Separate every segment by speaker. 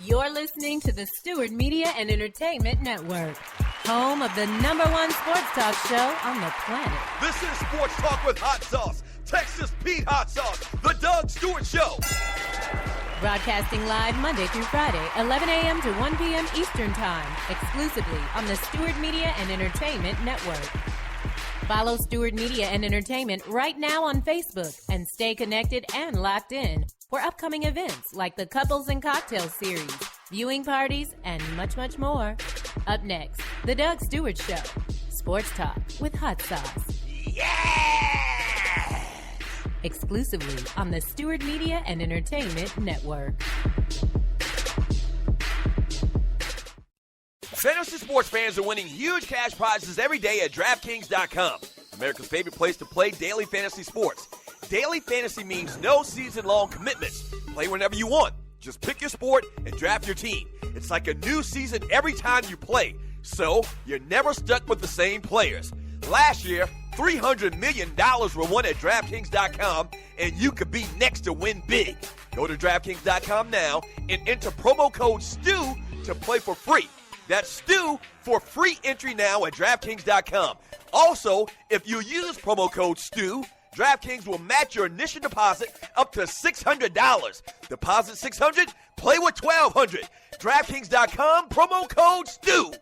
Speaker 1: You're listening to the Stewart Media and Entertainment Network, home of the #1 sports talk show on the planet.
Speaker 2: This is Sports Talk with Hot Sauce, Texas Pete Hot Sauce, the Doug Stewart Show.
Speaker 1: Broadcasting live Monday through Friday, 11 a.m. to 1 p.m. Eastern Time, exclusively on the Stewart Media and Entertainment Network. Follow Stewart Media and Entertainment right now on Facebook and stay connected and locked in for upcoming events like the Couples and Cocktails series, viewing parties, and much, much more. Up next, The Doug Stewart Show, Sports Talk with Hot Sauce.
Speaker 2: Yeah!
Speaker 1: Exclusively on the Stewart Media and Entertainment Network.
Speaker 2: Fantasy sports fans are winning huge cash prizes every day at DraftKings.com, America's favorite place to play daily fantasy sports. Daily fantasy means no season-long commitments. Play whenever you want. Just pick your sport and draft your team. It's like a new season every time you play, so you're never stuck with the same players. Last year, $300 million were won at DraftKings.com, and you could be next to win big. Go to DraftKings.com now and enter promo code STEW to play for free. That's STEW for free entry now at DraftKings.com. Also, if you use promo code STEW, DraftKings will match your initial deposit up to $600. Deposit $600, play with $1,200. DraftKings.com, promo code STEW.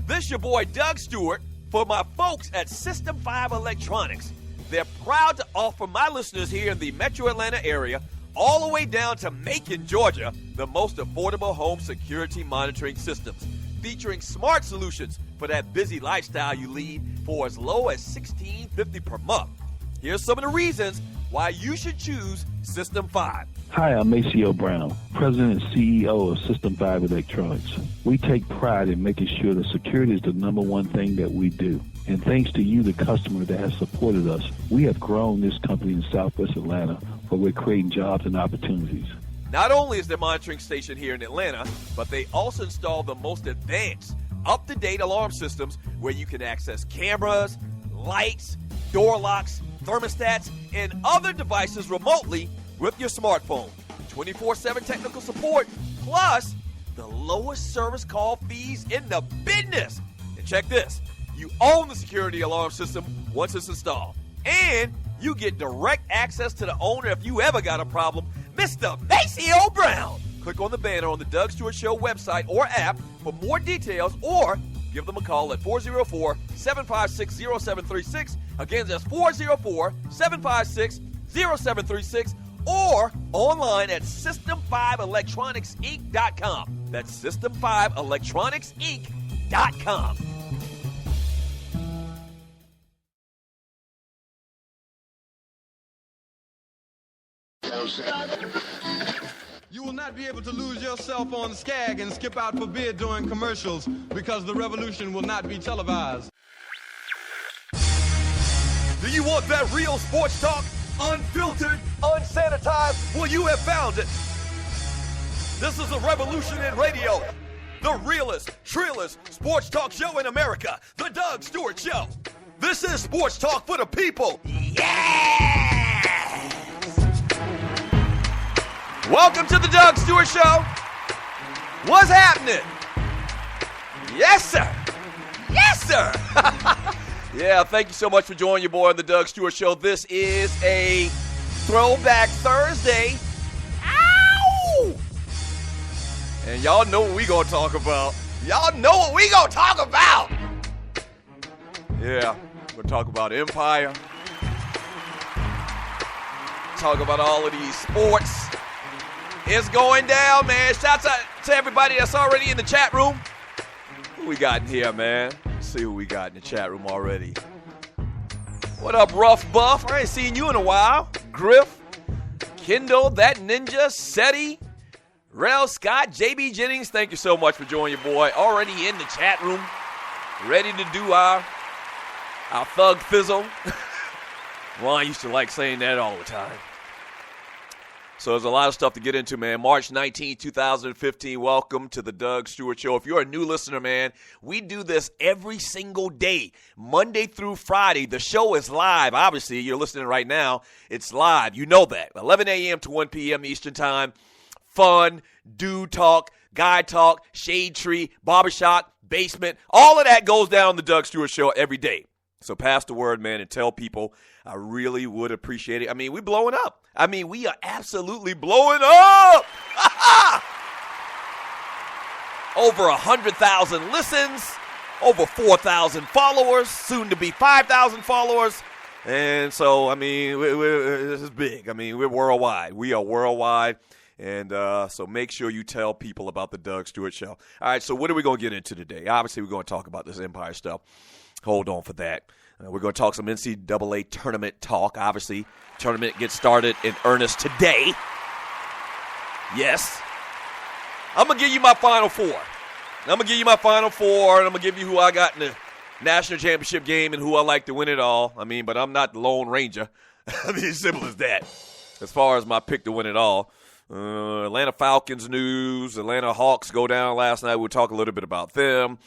Speaker 2: This your boy Doug Stewart for my folks at System 5 Electronics. They're proud to offer my listeners here in the Metro Atlanta area all the way down to Macon, Georgia, the most affordable home security monitoring systems, featuring smart solutions for that busy lifestyle you lead for as low as $16.50 per month. Here's some of the reasons why you should choose System 5.
Speaker 3: Hi, I'm Maceo Brown, President and CEO of System 5 Electronics. We take pride in making sure that security is the #1 thing that we do. And thanks to you, the customer that has supported us, we have grown this company in Southwest Atlanta, where we're creating jobs and opportunities.
Speaker 2: Not only is their monitoring station here in Atlanta, but they also install the most advanced, up-to-date alarm systems where you can access cameras, lights, door locks, thermostats, and other devices remotely with your smartphone. 24/7 technical support, plus the lowest service call fees in the business. And check this. You own the security alarm system once it's installed. And you get direct access to the owner if you ever got a problem, Mr. Maceo Brown. Click on the banner on the Doug Stewart Show website or app for more details, or give them a call at 404-756-0736. Again, that's 404-756-0736, or online at System5ElectronicsInc.com. That's System5ElectronicsInc.com.
Speaker 4: You will not be able to lose yourself on Skag and skip out for beer during commercials, because the revolution will not be televised.
Speaker 2: Do you want that real sports talk? Unfiltered, unsanitized? Well, you have found it. This is a revolution in radio. The realest, trillest sports talk show in America. The Doug Stewart Show. This is sports talk for the people. Yeah! Welcome to the Doug Stewart Show. What's happening? Yes, sir. Yes, sir. Yeah, thank you so much for joining your boy on the Doug Stewart Show. This is a Throwback Thursday. Ow! And y'all know what we gonna talk about. Y'all know what we gonna talk about. Yeah, we're gonna talk about Empire. Talk about all of these sports. It's going down, man. Shouts out to everybody that's already in the chat room. Who we got in here, man? Let's see who we got in the chat room already. What up, Rough Buff? I ain't seen you in a while. Griff, Kendall, That Ninja, Seti, Rel Scott, JB Jennings, thank you so much for joining your boy. Already in the chat room, ready to do our thug fizzle. Ron used to like saying that all the time. So there's a lot of stuff to get into, man. March 19, 2015, welcome to the Doug Stewart Show. If you're a new listener, man, we do this every single day, Monday through Friday. The show is live. Obviously, you're listening right now. It's live. You know that. 11 a.m. to 1 p.m. Eastern Time. Fun, dude talk, guy talk, shade tree, barbershop, basement. All of that goes down on the Doug Stewart Show every day. So pass the word, man, and tell people. I really would appreciate it. I mean, we're blowing up. I mean, we are absolutely blowing up. Over 100,000 listens, over 4,000 followers, soon to be 5,000 followers. And so, I mean, this is big. I mean, we're worldwide. We are worldwide. And so make sure you tell people about the Doug Stewart Show. All right, so what are we going to get into today? Obviously, we're going to talk about this Empire stuff. Hold on for that. We're going to talk some NCAA tournament talk. Obviously, tournament gets started in earnest today. Yes. I'm going to give you my Final Four. And I'm going to give you who I got in the national championship game and who I like to win it all. I mean, but I'm not the Lone Ranger. I mean, as simple as that. As far as my pick to win it all. Atlanta Falcons news. Atlanta Hawks go down last night. We'll talk a little bit about them.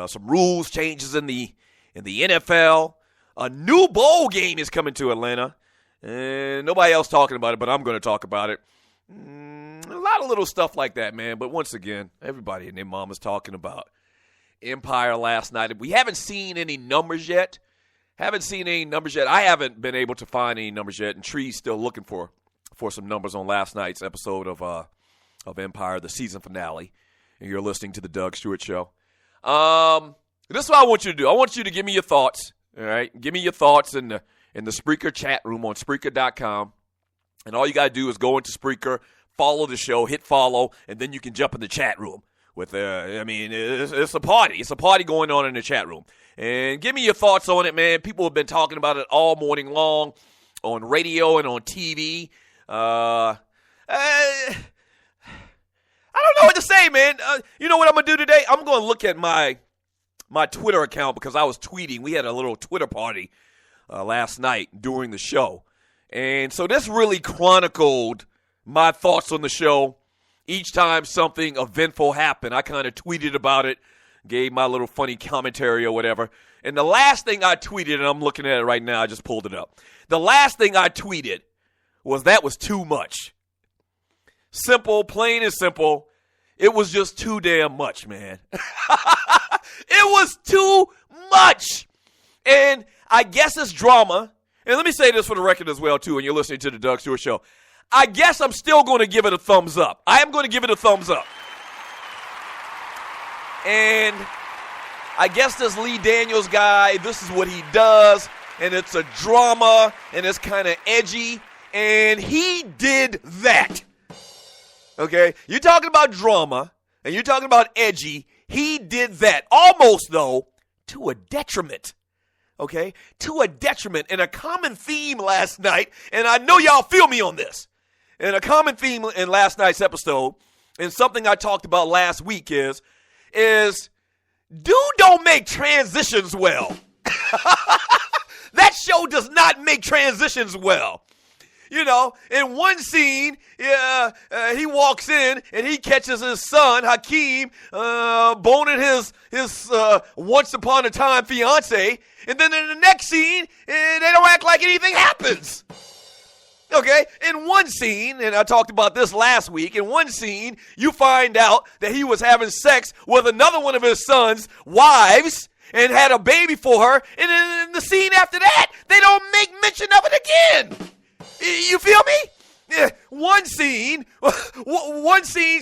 Speaker 2: Some rules changes in the NFL. A new bowl game is coming to Atlanta. And nobody else talking about it, but I'm going to talk about it. A lot of little stuff like that, man. But once again, everybody and their mom is talking about Empire last night. We haven't seen any numbers yet. I haven't been able to find any numbers yet. And Tree's still looking for some numbers on last night's episode of Empire, the season finale. And you're listening to the Doug Stewart Show. This is what I want you to do. I want you to give me your thoughts, all right? Give me your thoughts in the Spreaker chat room on Spreaker.com. And all you got to do is go into Spreaker, follow the show, hit follow, and then you can jump in the chat room. It's a party. It's a party going on in the chat room. And give me your thoughts on it, man. People have been talking about it all morning long on radio and on TV. I don't know what to say, man. You know what I'm going to do today? I'm going to look at my Twitter account because I was tweeting. We had a little Twitter party last night during the show. And so this really chronicled my thoughts on the show. Each time something eventful happened, I kind of tweeted about it, gave my little funny commentary or whatever. And the last thing I tweeted, and I'm looking at it right now, I just pulled it up. The last thing I tweeted was that was too much. Simple, plain and simple. It was just too damn much, man. It was too much. And I guess it's drama. And let me say this for the record as well, too, and you're listening to the Doug Stewart Show. I guess I'm still going to give it a thumbs up. I am going to give it a thumbs up. And I guess this Lee Daniels guy, this is what he does. And it's a drama, and it's kind of edgy. And he did that. Okay? You're talking about drama, and you're talking about edgy. He did that. Almost, though, to a detriment. Okay? To a detriment. And a common theme last night, and I know y'all feel me on this. And a common theme in last night's episode, and something I talked about last week is dude don't make transitions well. That show does not make transitions well. You know, in one scene, he walks in and he catches his son, Hakeem, boning his once upon a time fiance. And then in the next scene, they don't act like anything happens. Okay, in one scene, and I talked about this last week, in one scene, you find out that he was having sex with another one of his son's wives and had a baby for her. And in the scene after that, they don't make mention of it again. You feel me? Yeah, one scene,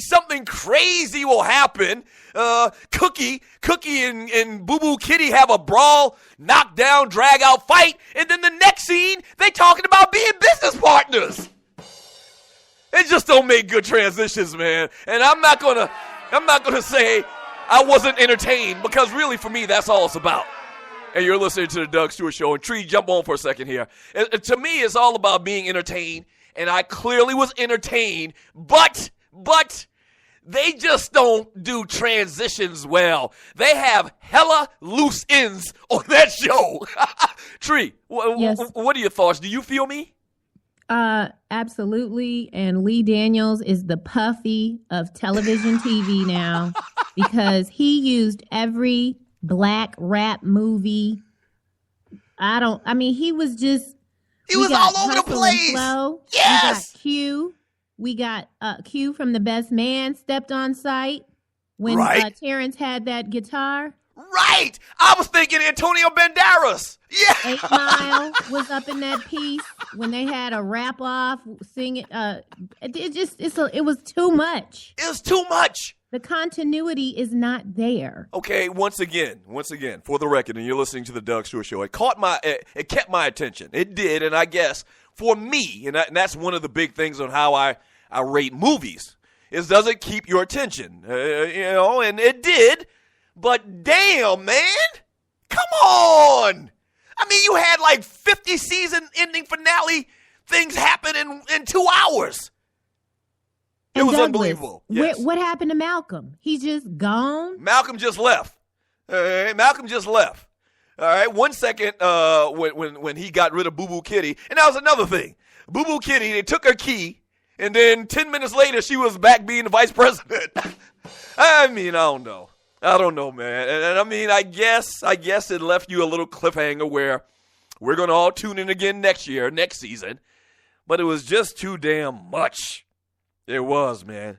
Speaker 2: something crazy will happen. Cookie and Boo Boo Kitty have a brawl, knockdown, drag out fight, and then the next scene, they talking about being business partners. They just don't make good transitions, man. And I'm not gonna say I wasn't entertained, because really for me that's all it's about. And you're listening to the Doug Stewart Show. And Tree, jump on for a second here. To me, it's all about being entertained. And I clearly was entertained, but they just don't do transitions well. They have hella loose ends on that show. Tree,
Speaker 5: Yes.
Speaker 2: What are your thoughts? Do you feel me?
Speaker 5: Absolutely. And Lee Daniels is the Puffy of television TV now because he used every black rap movie. He was just.
Speaker 2: He was all over the place. Yes.
Speaker 5: We got Q from The Best Man stepped on site when Terrence had that guitar.
Speaker 2: Right. I was thinking Antonio Banderas. Yeah.
Speaker 5: 8 Mile was up in that piece when they had a rap off singing. It was too much.
Speaker 2: It was too much.
Speaker 5: The continuity is not there.
Speaker 2: Okay, once again, for the record, and you're listening to the Doug Stewart Show, it kept my attention. It did, and I guess for me, and that's one of the big things on how I rate movies, is does it keep your attention? And it did, but damn, man, come on. I mean, you had like 50 season ending finale things happen in 2 hours. It was
Speaker 5: Douglas,
Speaker 2: unbelievable. Yes.
Speaker 5: What happened to Malcolm? He's just gone?
Speaker 2: Malcolm just left. Malcolm just left. All right. 1 second when he got rid of Boo Boo Kitty. And that was another thing. Boo Boo Kitty, they took her key, and then 10 minutes later, she was back being the vice president. I mean, I don't know. I don't know, man. And I mean, I guess it left you a little cliffhanger where we're going to all tune in again next season. But it was just too damn much. It was, man.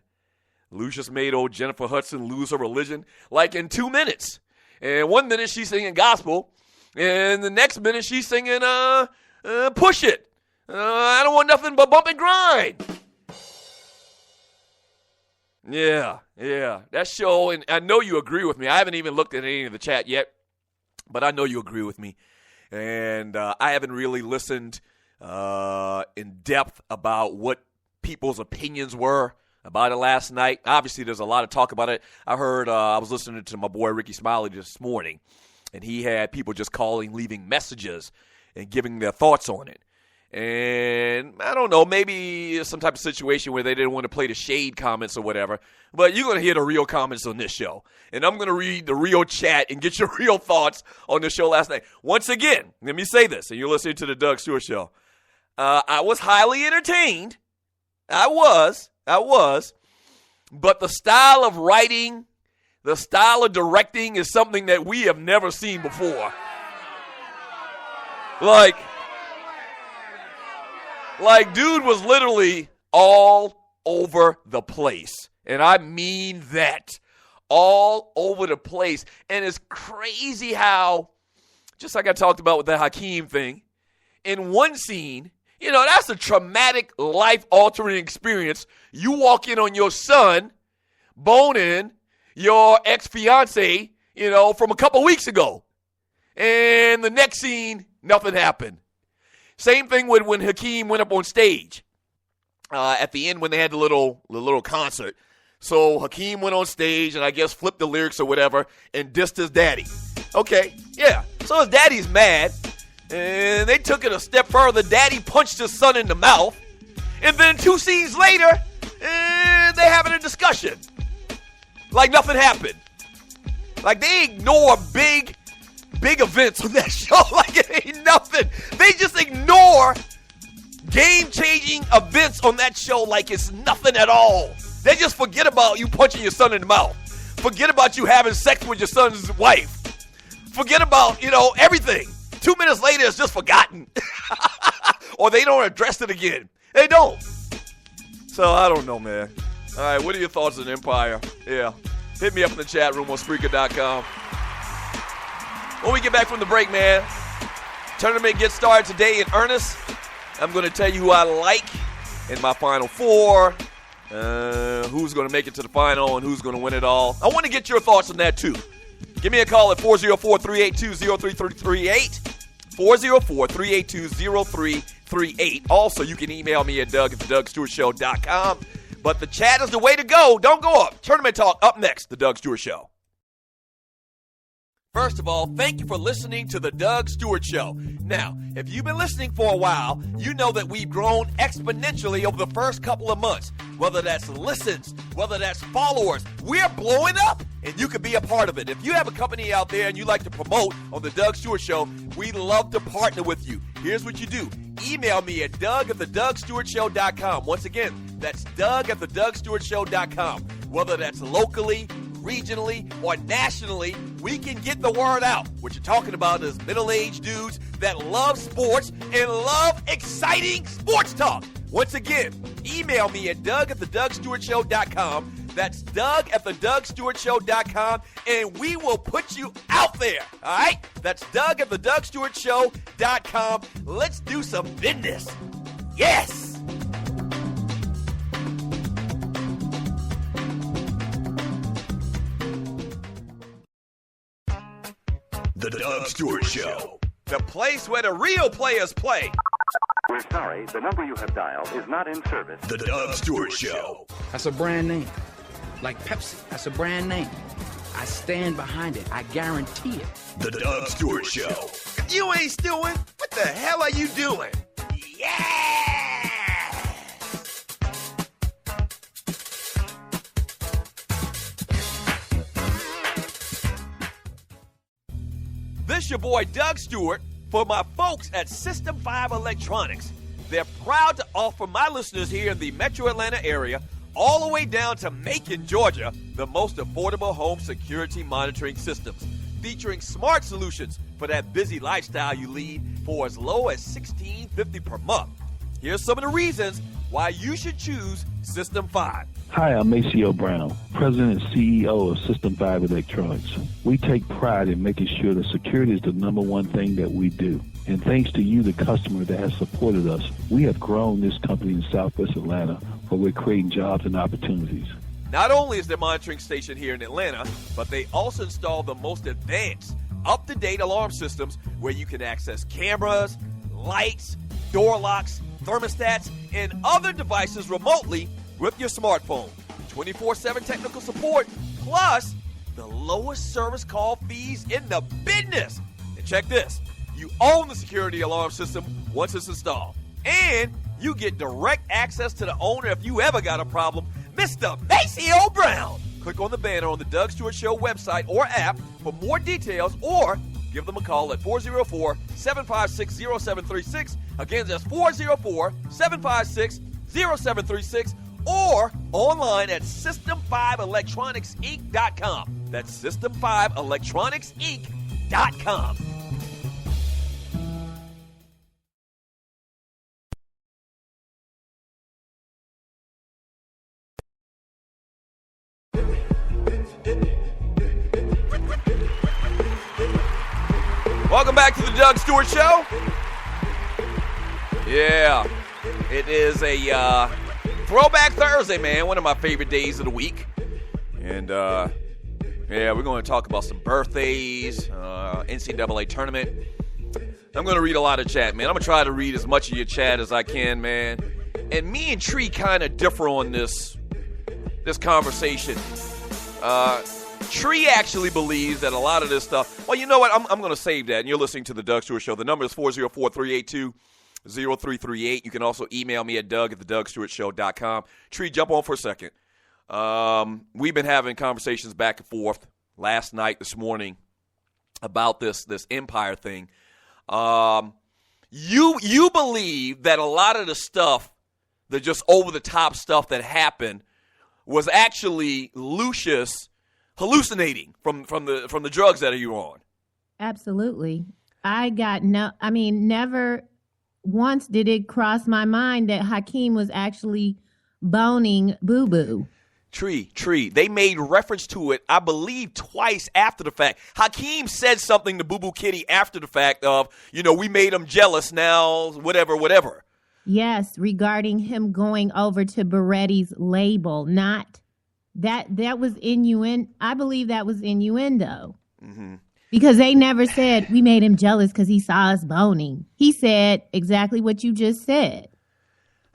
Speaker 2: Lucius made old Jennifer Hudson lose her religion like in 2 minutes. And 1 minute she's singing gospel, and the next minute she's singing Push It. I don't want nothing but bump and grind. Yeah. That show, and I know you agree with me. I haven't even looked at any of the chat yet, but I know you agree with me. And I haven't really listened in depth about what people's opinions were about it last night. Obviously, there's a lot of talk about it. I heard, I was listening to my boy Ricky Smiley this morning, and he had people just calling, leaving messages, and giving their thoughts on it. And I don't know, maybe some type of situation where they didn't want to play the shade comments or whatever. But you're going to hear the real comments on this show. And I'm going to read the real chat and get your real thoughts on the show last night. Once again, let me say this, and you're listening to the Doug Stewart Show. I was highly entertained. I was. But the style of writing, the style of directing is something that we have never seen before. Like dude was literally all over the place. And I mean that. All over the place. And it's crazy how, just like I talked about with the Hakeem thing, in one scene, that's a traumatic, life-altering experience. You walk in on your son boning your ex-fiance, from a couple weeks ago. And the next scene, nothing happened. Same thing with when Hakeem went up on stage at the end when they had the little concert. So Hakeem went on stage and I guess flipped the lyrics or whatever and dissed his daddy. Okay, yeah. So his daddy's mad. And they took it a step further. Daddy punched his son in the mouth. And then 2 scenes later, they having a discussion. Like nothing happened. Like they ignore big events on that show. Like it ain't nothing. They just ignore game-changing events on that show like it's nothing at all. They just forget about you punching your son in the mouth. Forget about you having sex with your son's wife. Forget about, everything. 2 minutes later, it's just forgotten. Or they don't address it again. They don't. So, I don't know, man. All right, what are your thoughts on Empire? Yeah. Hit me up in the chat room on Spreaker.com. When we get back from the break, man, tournament gets started today in earnest. I'm going to tell you who I like in my Final Four, who's going to make it to the final, and who's going to win it all. I want to get your thoughts on that, too. Give me a call at 404-382-0338. 404-382-0338. Also, you can email me at doug@thedougstewartshow.com. But the chat is the way to go. Don't go up. Tournament talk up next. The Doug Stewart Show. First of all, thank you for listening to The Doug Stewart Show. Now, if you've been listening for a while, you know that we've grown exponentially over the first couple of months. Whether that's listens, whether that's followers, we're blowing up, and you can be a part of it. If you have a company out there and you like to promote on The Doug Stewart Show, we'd love to partner with you. Here's what you do. email me at doug@thedougstewartshow.com. Once again, that's doug@thedougstewartshow.com. Whether that's locally, regionally, or nationally, we can get the word out. What you're talking about is middle-aged dudes that love sports and love exciting sports talk. Once again, email me at doug@thedougstewartshow.com. That's doug@thedougstewartshow.com, and we will put you out there, all right? That's doug@thedougstewartshow.com. Let's do some business. Yes! The Doug Stewart Show. The place where the real players play.
Speaker 6: We're sorry, the number you have dialed is not in service.
Speaker 2: The Doug Stewart Show.
Speaker 7: That's a brand name. Like Pepsi, that's a brand name. I stand behind it. I guarantee it.
Speaker 2: The Doug Stewart Show. If you ain't stewing, what the hell are you doing? Yeah! This your boy Doug Stewart for my folks at System 5 Electronics. They're proud to offer my listeners here in the Metro Atlanta area all the way down to Macon, Georgia, the most affordable home security monitoring systems, featuring smart solutions for that busy lifestyle you lead for as low as $16.50 per month. Here's some of the reasons why you should choose System 5.
Speaker 3: Hi, I'm Maceo Brown, President and CEO of System 5 Electronics. We take pride in making sure that security is the number one thing that we do. And thanks to you, the customer that has supported us, we have grown this company in Southwest Atlanta, where we're creating jobs and opportunities.
Speaker 2: Not only is their monitoring station here in Atlanta, but they also install the most advanced, up-to-date alarm systems where you can access cameras, lights, door locks, thermostats, and other devices remotely with your smartphone. 24/7 technical support, plus the lowest service call fees in the business. And check this, you own the security alarm system once it's installed. And you get direct access to the owner if you ever got a problem, Mr. Maceo Brown. Click on the banner on the Doug Stewart Show website or app for more details, or give them a call at 404-756-0736. Again, that's 404-756-0736, or online at System5ElectronicsInc.com. That's System5ElectronicsInc.com. Welcome back to the Doug Stewart Show. Yeah, it is a Throwback Thursday, man. One of my favorite days of the week. And, yeah, we're going to talk about some birthdays, NCAA tournament. I'm going to read a lot of chat, man. I'm going to try to read as much of your chat as I can, man. And me and Tree kind of differ on this conversation. Tree actually believes that a lot of this stuff, well, you know what? I'm going to save that. And you're listening to the Doug Stewart Show. The number is 404-382-0338. You can also email me at doug@thedougstewartshow.com. Tree, jump on for a second. We've been having conversations back and forth last night, this morning, about this Empire thing. You believe that a lot of the stuff, the just over-the-top stuff that happened, was actually Lucius hallucinating from the drugs that you were on.
Speaker 5: Absolutely. Never once did it cross my mind that Hakeem was actually boning Boo Boo.
Speaker 2: Tree. They made reference to it, I believe, twice after the fact. Hakeem said something to Boo Boo Kitty after the fact of, we made him jealous now, whatever.
Speaker 5: Yes, regarding him going over to Beretti's label, not that was innuendo. I believe that was innuendo. Mm-hmm. Because they never said we made him jealous because he saw us boning. He said exactly what you just said.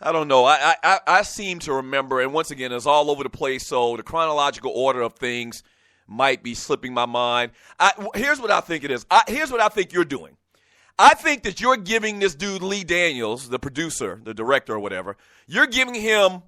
Speaker 2: I don't know. I seem to remember, and once again, it's all over the place, so the chronological order of things might be slipping my mind. Here's what I think it is. Here's what I think you're doing. I think that you're giving this dude, Lee Daniels, the producer, the director or whatever, you're giving him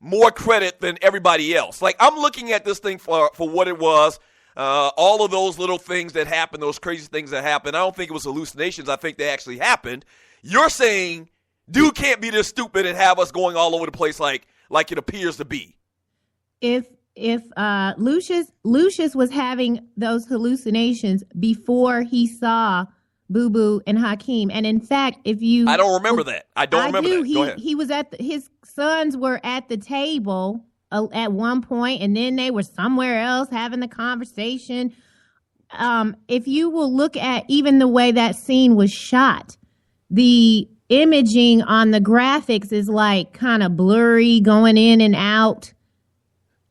Speaker 2: more credit than everybody else. Like, I'm looking at this thing for what it was. All of those little things that happened, those crazy things that happened, I don't think it was hallucinations. I think they actually happened. You're saying dude can't be this stupid and have us going all over the place like it appears to be.
Speaker 5: If Lucius was having those hallucinations before he saw Boo Boo and Hakeem, and in fact, if you,
Speaker 2: I don't remember that. I don't remember that. Go ahead.
Speaker 5: He was his sons were at the table at one point, and then they were somewhere else having the conversation. If you will look at even the way that scene was shot, the imaging on the graphics is like kind of blurry, going in and out.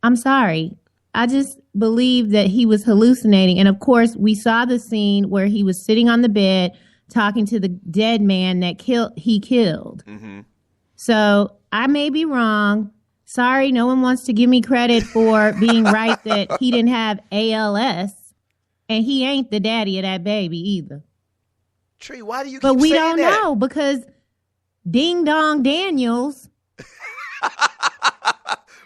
Speaker 5: I'm sorry. I just believe that he was hallucinating. And of course, we saw the scene where he was sitting on the bed talking to the dead man that he killed. Mm-hmm. So I may be wrong. Sorry, no one wants to give me credit for being right that he didn't have ALS. And he ain't the daddy of that baby either.
Speaker 2: Tree, why do you keep
Speaker 5: But we
Speaker 2: saying
Speaker 5: don't
Speaker 2: that?
Speaker 5: know because Ding Dong Daniels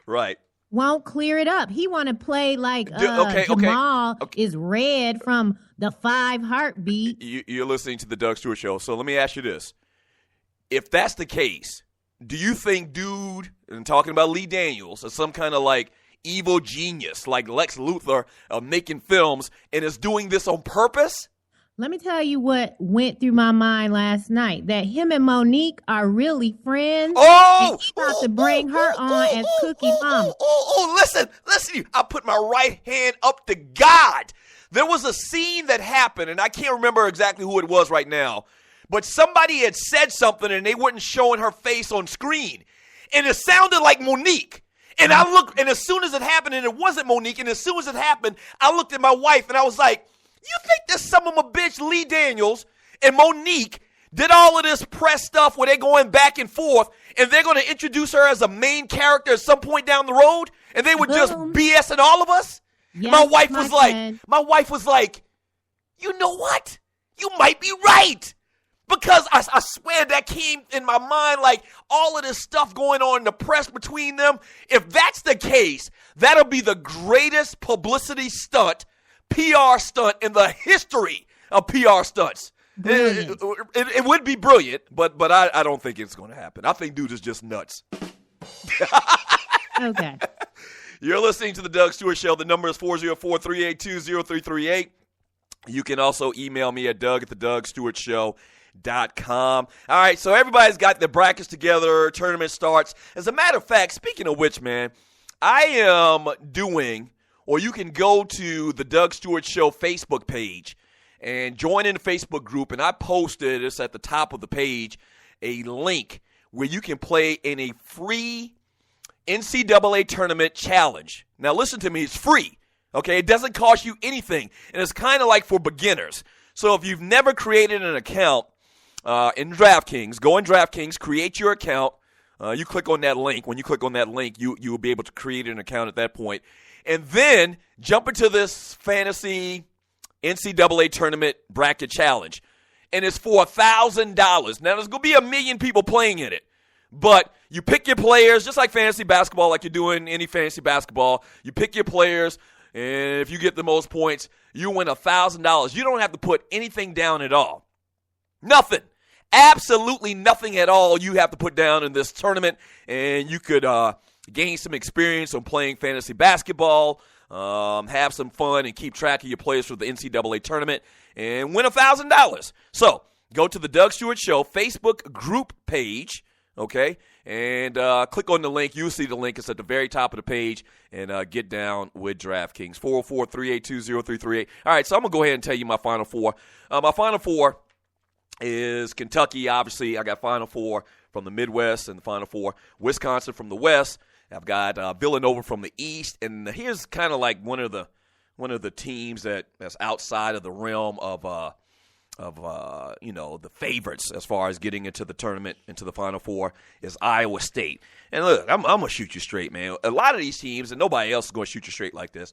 Speaker 2: right.
Speaker 5: won't clear it up. He want to play like
Speaker 2: Okay.
Speaker 5: Jamal is red from the 5 Heartbeat.
Speaker 2: You're listening to the Doug Stewart Show. So let me ask you this. If that's the case, do you think dude, and talking about Lee Daniels, is some kind of like evil genius like Lex Luthor making films and is doing this on purpose?
Speaker 5: Let me tell you what went through my mind last night, that him and Monique are really friends.
Speaker 2: Oh!
Speaker 5: And he's about to bring her on as Cookie Mama.
Speaker 2: Listen. I put my right hand up to God. There was a scene that happened, and I can't remember exactly who it was right now, but somebody had said something, and they weren't showing her face on screen. And it sounded like Monique. And I looked, and as soon as it happened, and it wasn't Monique, and as soon as it happened, I looked at my wife, and I was like, you think this son of a bitch Lee Daniels and Monique did all of this press stuff where they're going back and forth and they're going to introduce her as a main character at some point down the road and they were just BSing all of us?
Speaker 5: Yes,
Speaker 2: my wife was like, you know what? You might be right. Because I swear that came in my mind like all of this stuff going on in the press between them. If that's the case, that'll be the greatest publicity stunt, PR stunt in the history of PR stunts. It would be brilliant, but I don't think it's going to happen. I think dude is just nuts.
Speaker 5: Okay.
Speaker 2: You're listening to the Doug Stewart Show. The number is 404-382-0338. You can also email me at doug@thedougstewartshow.com. All right, so everybody's got their brackets together. Tournament starts. As a matter of fact, speaking of which, man, I am doing, or you can go to the Doug Stewart Show Facebook page and join in the Facebook group, and I posted, it's at the top of the page, a link where you can play in a free NCAA tournament challenge. Now listen to me, it's free, okay? It doesn't cost you anything, and it's kind of like for beginners. So if you've never created an account in DraftKings, go in DraftKings, create your account. You click on that link. When you click on that link, you will be able to create an account at that point. And then jump into this fantasy NCAA tournament bracket challenge. And it's for $1,000. Now, there's going to be 1 million people playing in it. But you pick your players, just like fantasy basketball, like you do in any fantasy basketball. You pick your players, and if you get the most points, you win $1,000. You don't have to put anything down at all. Nothing. Absolutely nothing at all you have to put down in this tournament, and you could gain some experience on playing fantasy basketball, have some fun, and keep track of your players for the NCAA tournament, and win $1,000. So go to the Doug Stewart Show Facebook group page, okay, and click on the link. You'll see the link. It's at the very top of the page, and get down with DraftKings. 404-382-0338. All right, so I'm going to go ahead and tell you my Final Four. My Final Four is Kentucky. Obviously, I got Final Four from the Midwest and the Final Four. Wisconsin from the West. I've got Villanova from the East. And here's kind of like one of the teams that's outside of the realm of the favorites as far as getting into the tournament, into the Final Four, is Iowa State. And look, I'm going to shoot you straight, man. A lot of these teams, and nobody else is going to shoot you straight like this,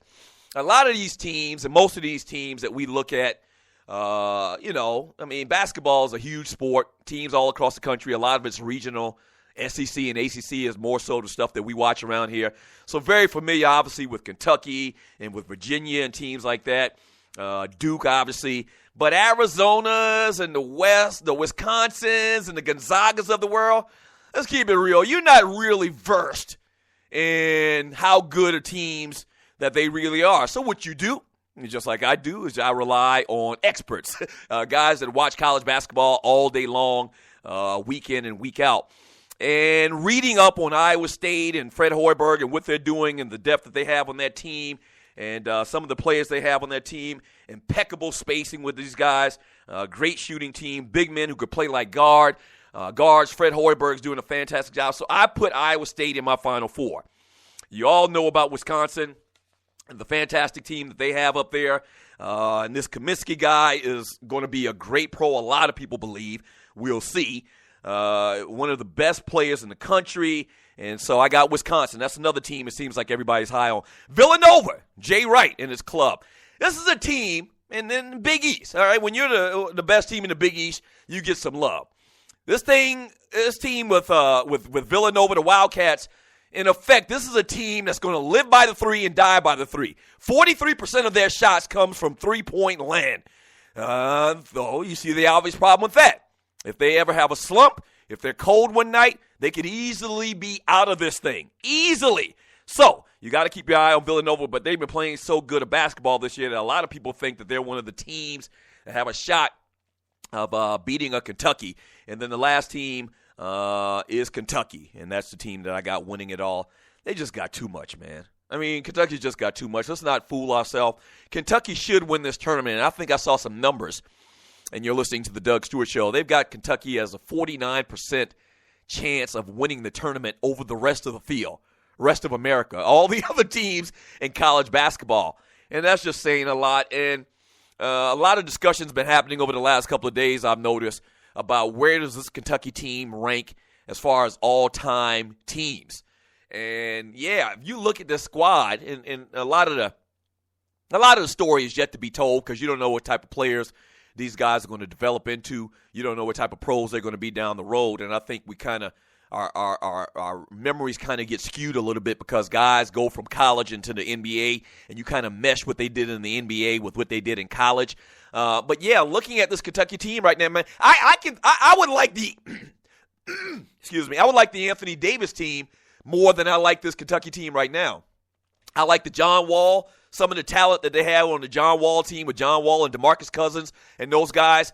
Speaker 2: a lot of these teams and most of these teams that we look at, basketball is a huge sport. Teams all across the country, a lot of it's regional. SEC and ACC is more so the stuff that we watch around here. So very familiar, obviously, with Kentucky and with Virginia and teams like that. Duke, obviously. But Arizonas and the West, the Wisconsins and the Gonzagas of the world, let's keep it real. You're not really versed in how good are teams that they really are. So what you do, just like I do, is I rely on experts, guys that watch college basketball all day long, week in and week out. And reading up on Iowa State and Fred Hoiberg and what they're doing and the depth that they have on that team and some of the players they have on that team, impeccable spacing with these guys, great shooting team, big men who could play like guards. Fred Hoiberg's doing a fantastic job. So I put Iowa State in my Final Four. You all know about Wisconsin and the fantastic team that they have up there. And this Kaminsky guy is going to be a great pro. A lot of people believe. We'll see. One of the best players in the country. And so I got Wisconsin. That's another team it seems like everybody's high on. Villanova, Jay Wright and his club. This is a team, and then Big East. All right, when you're the best team in the Big East, you get some love. This team with Villanova, the Wildcats, in effect, this is a team that's going to live by the three and die by the three. 43% of their shots comes from three-point land. Though you see the obvious problem with that. If they ever have a slump, if they're cold one night, they could easily be out of this thing. Easily. So you got to keep your eye on Villanova, but they've been playing so good at basketball this year that a lot of people think that they're one of the teams that have a shot of beating a Kentucky. And then the last team is Kentucky, and that's the team that I got winning it all. They just got too much, man. I mean, Kentucky just got too much. Let's not fool ourselves. Kentucky should win this tournament, and I think I saw some numbers. And you're listening to the Doug Stewart Show. They've got Kentucky as a 49% chance of winning the tournament over the rest of the field, rest of America, all the other teams in college basketball. And that's just saying a lot. And a lot of discussion's been happening over the last couple of days, I've noticed, about where does this Kentucky team rank as far as all-time teams. And, yeah, if you look at this squad, and a lot of the story is yet to be told because you don't know what type of players these guys are going to develop into. You don't know what type of pros they're going to be down the road. And I think we kind of our memories kind of get skewed a little bit because guys go from college into the NBA, and you kind of mesh what they did in the NBA with what they did in college. But yeah, looking at this Kentucky team right now, man, I would like the excuse me, I would like the Anthony Davis team more than I like this Kentucky team right now. I like the John Wall. Some of the talent that they have on the John Wall team with John Wall and DeMarcus Cousins and those guys,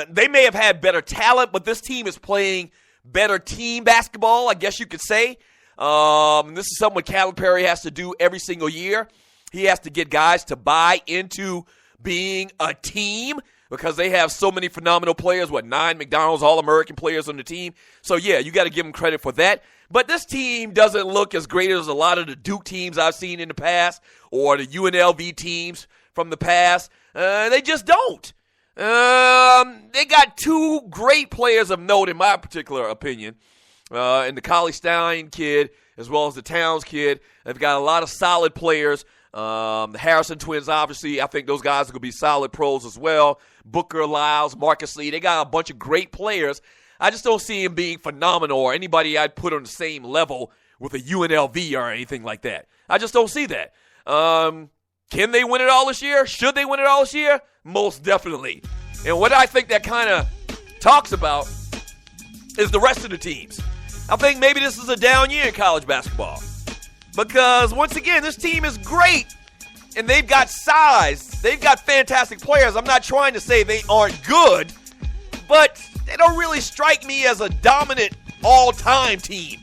Speaker 2: they may have had better talent, but this team is playing better team basketball, I guess you could say. This is something Calipari has to do every single year. He has to get guys to buy into being a team because they have so many phenomenal players, 9 McDonald's All-American players on the team. So, yeah, you got to give them credit for that. But this team doesn't look as great as a lot of the Duke teams I've seen in the past or the UNLV teams from the past. They just don't. They got two great players of note, in my particular opinion, and the Cauley-Stein kid as well as the Towns kid. They've got a lot of solid players. The Harrison twins, obviously, I think those guys are going to be solid pros as well. Booker, Lyles, Marcus Lee. They got a bunch of great players. I just don't see him being phenomenal or anybody I'd put on the same level with a UNLV or anything like that. I just don't see that. Can they win it all this year? Should they win it all this year? Most definitely. And what I think that kind of talks about is the rest of the teams. I think maybe this is a down year in college basketball. Because, once again, this team is great. And they've got size. They've got fantastic players. I'm not trying to say they aren't good. But they don't really strike me as a dominant all-time team.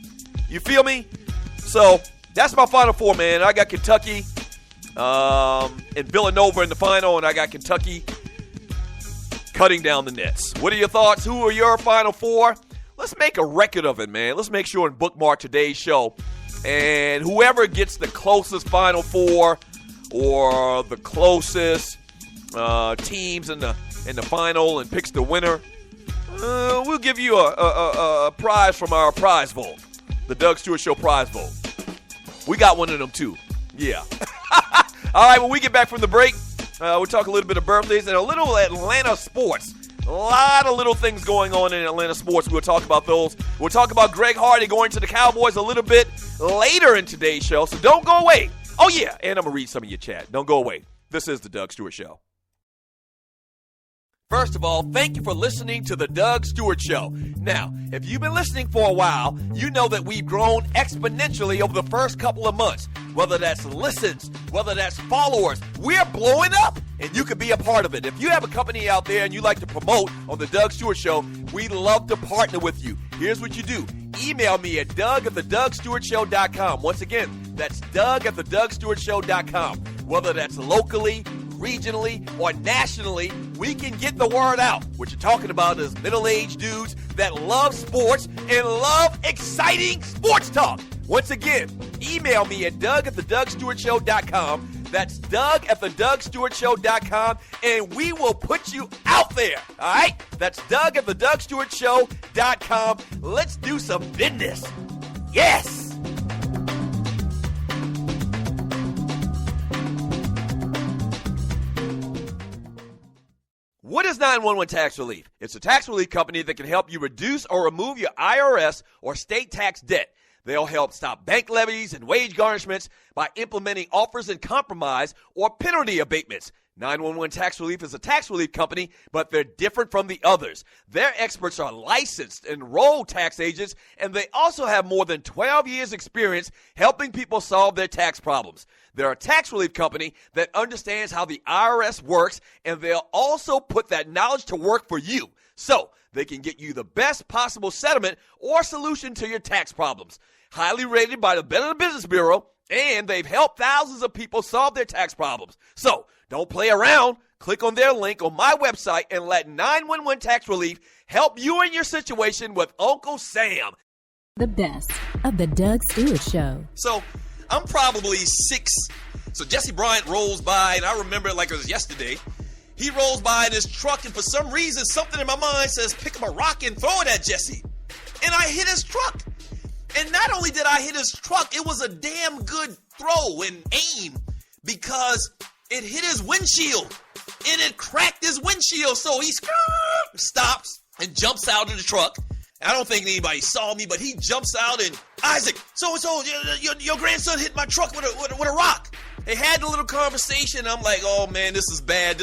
Speaker 2: You feel me? So, that's my Final Four, man. I got Kentucky and Villanova in the final, and I got Kentucky cutting down the nets. What are your thoughts? Who are your Final Four? Let's make a record of it, man. Let's make sure and bookmark today's show. And whoever gets the closest Final Four or the closest teams in the final and picks the winner, we'll give you a prize from our prize vault, the Doug Stewart Show prize vault. We got one of them too. Yeah. All right, when we get back from the break, we'll talk a little bit of birthdays and a little Atlanta sports. A lot of little things going on in Atlanta sports. We'll talk about those. We'll talk about Greg Hardy going to the Cowboys a little bit later in today's show, so don't go away. Oh, yeah, and I'm going to read some of your chat. Don't go away. This is the Doug Stewart Show. First of all, thank you for listening to the Doug Stewart Show. Now, if you've been listening for a while, you know that we've grown exponentially over the first couple of months. Whether that's listens, whether that's followers, we're blowing up, and you can be a part of it. If you have a company out there and you like to promote on the Doug Stewart Show, we'd love to partner with you. Here's what you do. Email me at doug@thedougstewartshow.com. Once again, that's doug@thedougstewartshow.com. Whether that's locally, regionally, or nationally, we can get the word out. What you're talking about is middle-aged dudes that love sports and love exciting sports talk. Once again, email me at doug@thedougstewartshow.com. That's doug@thedougstewartshow.com, and we will put you out there. All right? That's doug@thedougstewartshow.com. Let's do some business. Yes! What is 911 Tax Relief? It's a tax relief company that can help you reduce or remove your IRS or state tax debt. They'll help stop bank levies and wage garnishments by implementing offers in compromise or penalty abatements. 911 Tax Relief is a tax relief company, but they're different from the others. Their experts are licensed, enrolled tax agents, and they also have more than 12 years' experience helping people solve their tax problems. They're a tax relief company that understands how the IRS works, and they'll also put that knowledge to work for you, so they can get you the best possible settlement or solution to your tax problems. Highly rated by the Better Business Bureau, and they've helped thousands of people solve their tax problems. So, don't play around. Click on their link on my website and let 911 Tax Relief help you in your situation with Uncle Sam.
Speaker 1: The best of the Doug Stewart Show.
Speaker 8: So, I'm probably 6. So, Jesse Bryant rolls by, and I remember it like it was yesterday. He rolls by in his truck, and for some reason, something in my mind says, pick up a rock and throw it at Jesse. And I hit his truck. And not only did I hit his truck, it was a damn good throw and aim because it hit his windshield and it cracked his windshield. So he stops and jumps out of the truck. I don't think anybody saw me, but he jumps out and Isaac, so your grandson hit my truck with a rock. They had a little conversation. I'm like, oh man, this is bad.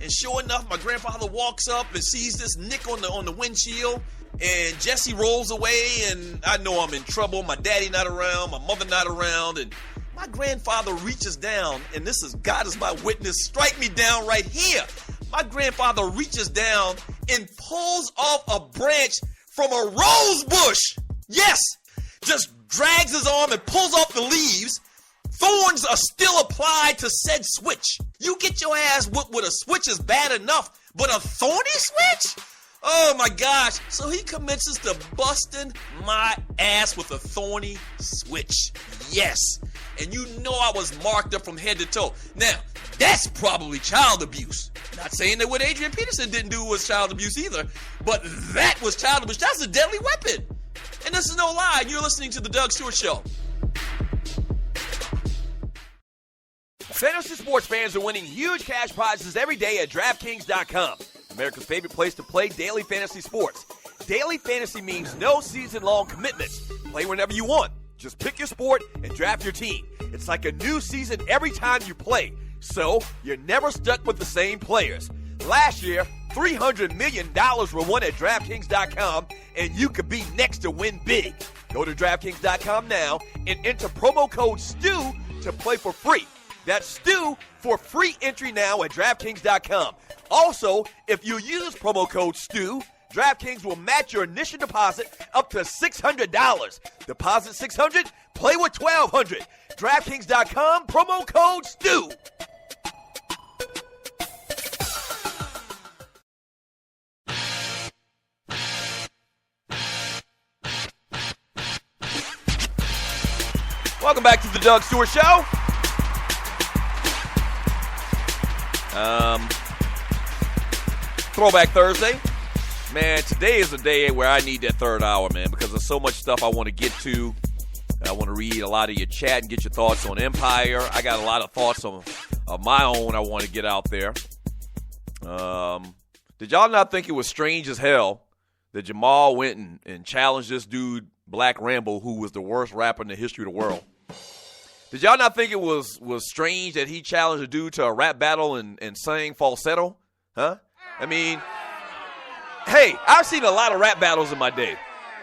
Speaker 8: And sure enough, my grandfather walks up and sees this nick on the windshield. And Jesse rolls away, and I know I'm in trouble. My daddy not around, my mother not around, and my grandfather reaches down, and this is God is my witness. Strike me down right here. My grandfather reaches down and pulls off a branch from a rose bush. Yes, just drags his arm and pulls off the leaves. Thorns are still applied to said switch. You get your ass whipped with a switch is bad enough, but a thorny switch? Oh my gosh. So he commences to busting my ass with a thorny switch. Yes. And you know I was marked up from head to toe. Now, that's probably child abuse. Not saying that what Adrian Peterson didn't do was child abuse either, but that was child abuse. That's a deadly weapon. And this is no lie. You're listening to The Doug Stewart Show.
Speaker 2: Fantasy sports fans are winning huge cash prizes every day at DraftKings.com. America's favorite place to play daily fantasy sports. Daily fantasy means no season-long commitments. Play whenever you want. Just pick your sport and draft your team. It's like a new season every time you play, so you're never stuck with the same players. Last year, $300 million were won at DraftKings.com, and you could be next to win big. Go to DraftKings.com now and enter promo code STU to play for free. That's STU for free entry now at DraftKings.com. Also, if you use promo code STU, DraftKings will match your initial deposit up to $600. Deposit $600, play with $1,200. DraftKings.com, promo code STU. Welcome back to the Doug Stewart Show. Throwback Thursday. Man, today is a day where I need that third hour, man, because there's so much stuff I want to get to. I want to read a lot of your chat and get your thoughts on Empire. I got a lot of thoughts of my own I want to get out there. Did y'all not think it was strange as hell that Jamal went and challenged this dude, Black Rambo, who was the worst rapper in the history of the world? Did y'all not think it was strange that he challenged a dude to a rap battle and sang falsetto? Huh? I mean, hey, I've seen a lot of rap battles in my day,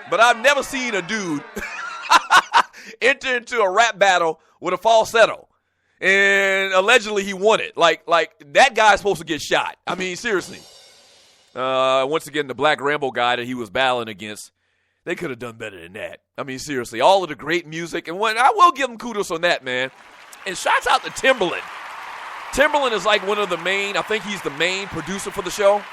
Speaker 2: but I've never seen a dude enter into a rap battle with a falsetto. And allegedly he won it. Like that guy's supposed to get shot. I mean, seriously. Once again, the Black Rambo guy that he was battling against, they could have done better than that. I mean, seriously, all of the great music. And I will give him kudos on that, man. And shouts out to Timberland. Timberland is like one of the main, I think he's the main producer for the show.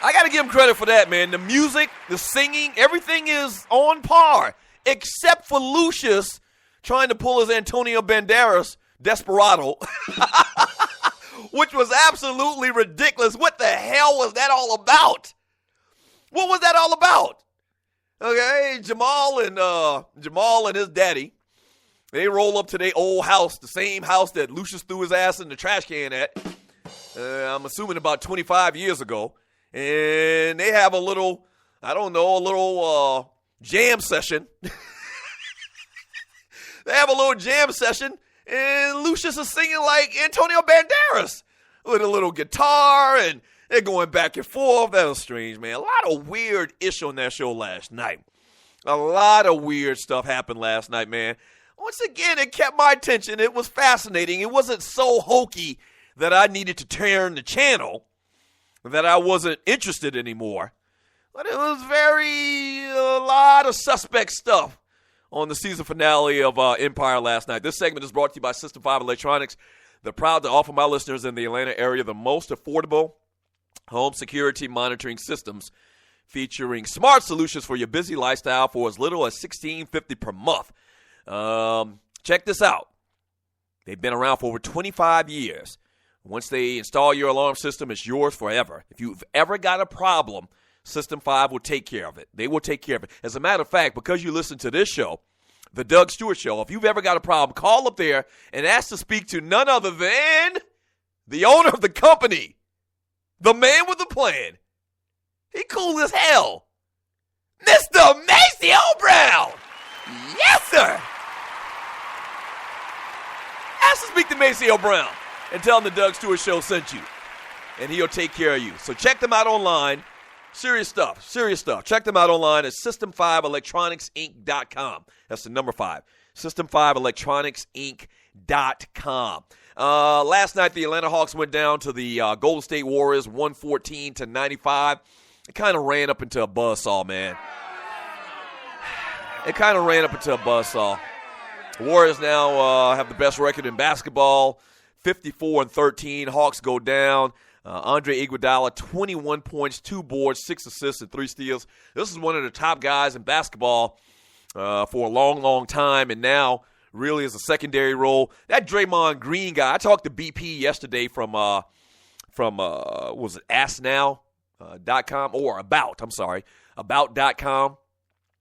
Speaker 2: I got to give him credit for that, man. The music, the singing, everything is on par. Except for Lucius trying to pull his Antonio Banderas Desperado, which was absolutely ridiculous. What the hell was that all about? What was that all about? Okay, Jamal and his daddy, they roll up to their old house, the same house that Lucius threw his ass in the trash can at, I'm assuming about 25 years ago, and they have a little jam session. They have a little jam session, and Lucius is singing like Antonio Banderas with a little guitar, and they're going back and forth. That was strange, man. A lot of weird ish on that show last night. A lot of weird stuff happened last night, man. Once again, it kept my attention. It was fascinating. It wasn't so hokey that I needed to turn the channel, that I wasn't interested anymore. But it was a lot of suspect stuff on the season finale of Empire last night. This segment is brought to you by System 5 Electronics. They're proud to offer my listeners in the Atlanta area the most affordable home security monitoring systems featuring smart solutions for your busy lifestyle for as little as $16.50 per month. Check this out. They've been around for over 25 years. Once they install your alarm system, it's yours forever. If you've ever got a problem, System 5 will take care of it. They will take care of it. As a matter of fact, because you listen to this show, the Doug Stewart Show, if you've ever got a problem, call up there and ask to speak to none other than the owner of the company, the man with the plan. He cool as hell. Mr. Maceo Brown. Yes, sir. Ask to speak to Maceo Brown and tell him the Doug Stewart Show sent you, and he'll take care of you. So check them out online. Serious stuff. Check them out online at System5electronicsinc.com. That's the number 5. System5electronicsinc.com. Last night, the Atlanta Hawks went down to the Golden State Warriors 114-95. It kind of ran up into a buzzsaw, man. Warriors now have the best record in basketball, 54-13. Hawks go down. Andre Iguodala, 21 points, 2 boards, 6 assists, and 3 steals. This is one of the top guys in basketball for a long, long time, and now really is a secondary role. That Draymond Green guy, I talked to BP yesterday from was it AskNow.com or About.com.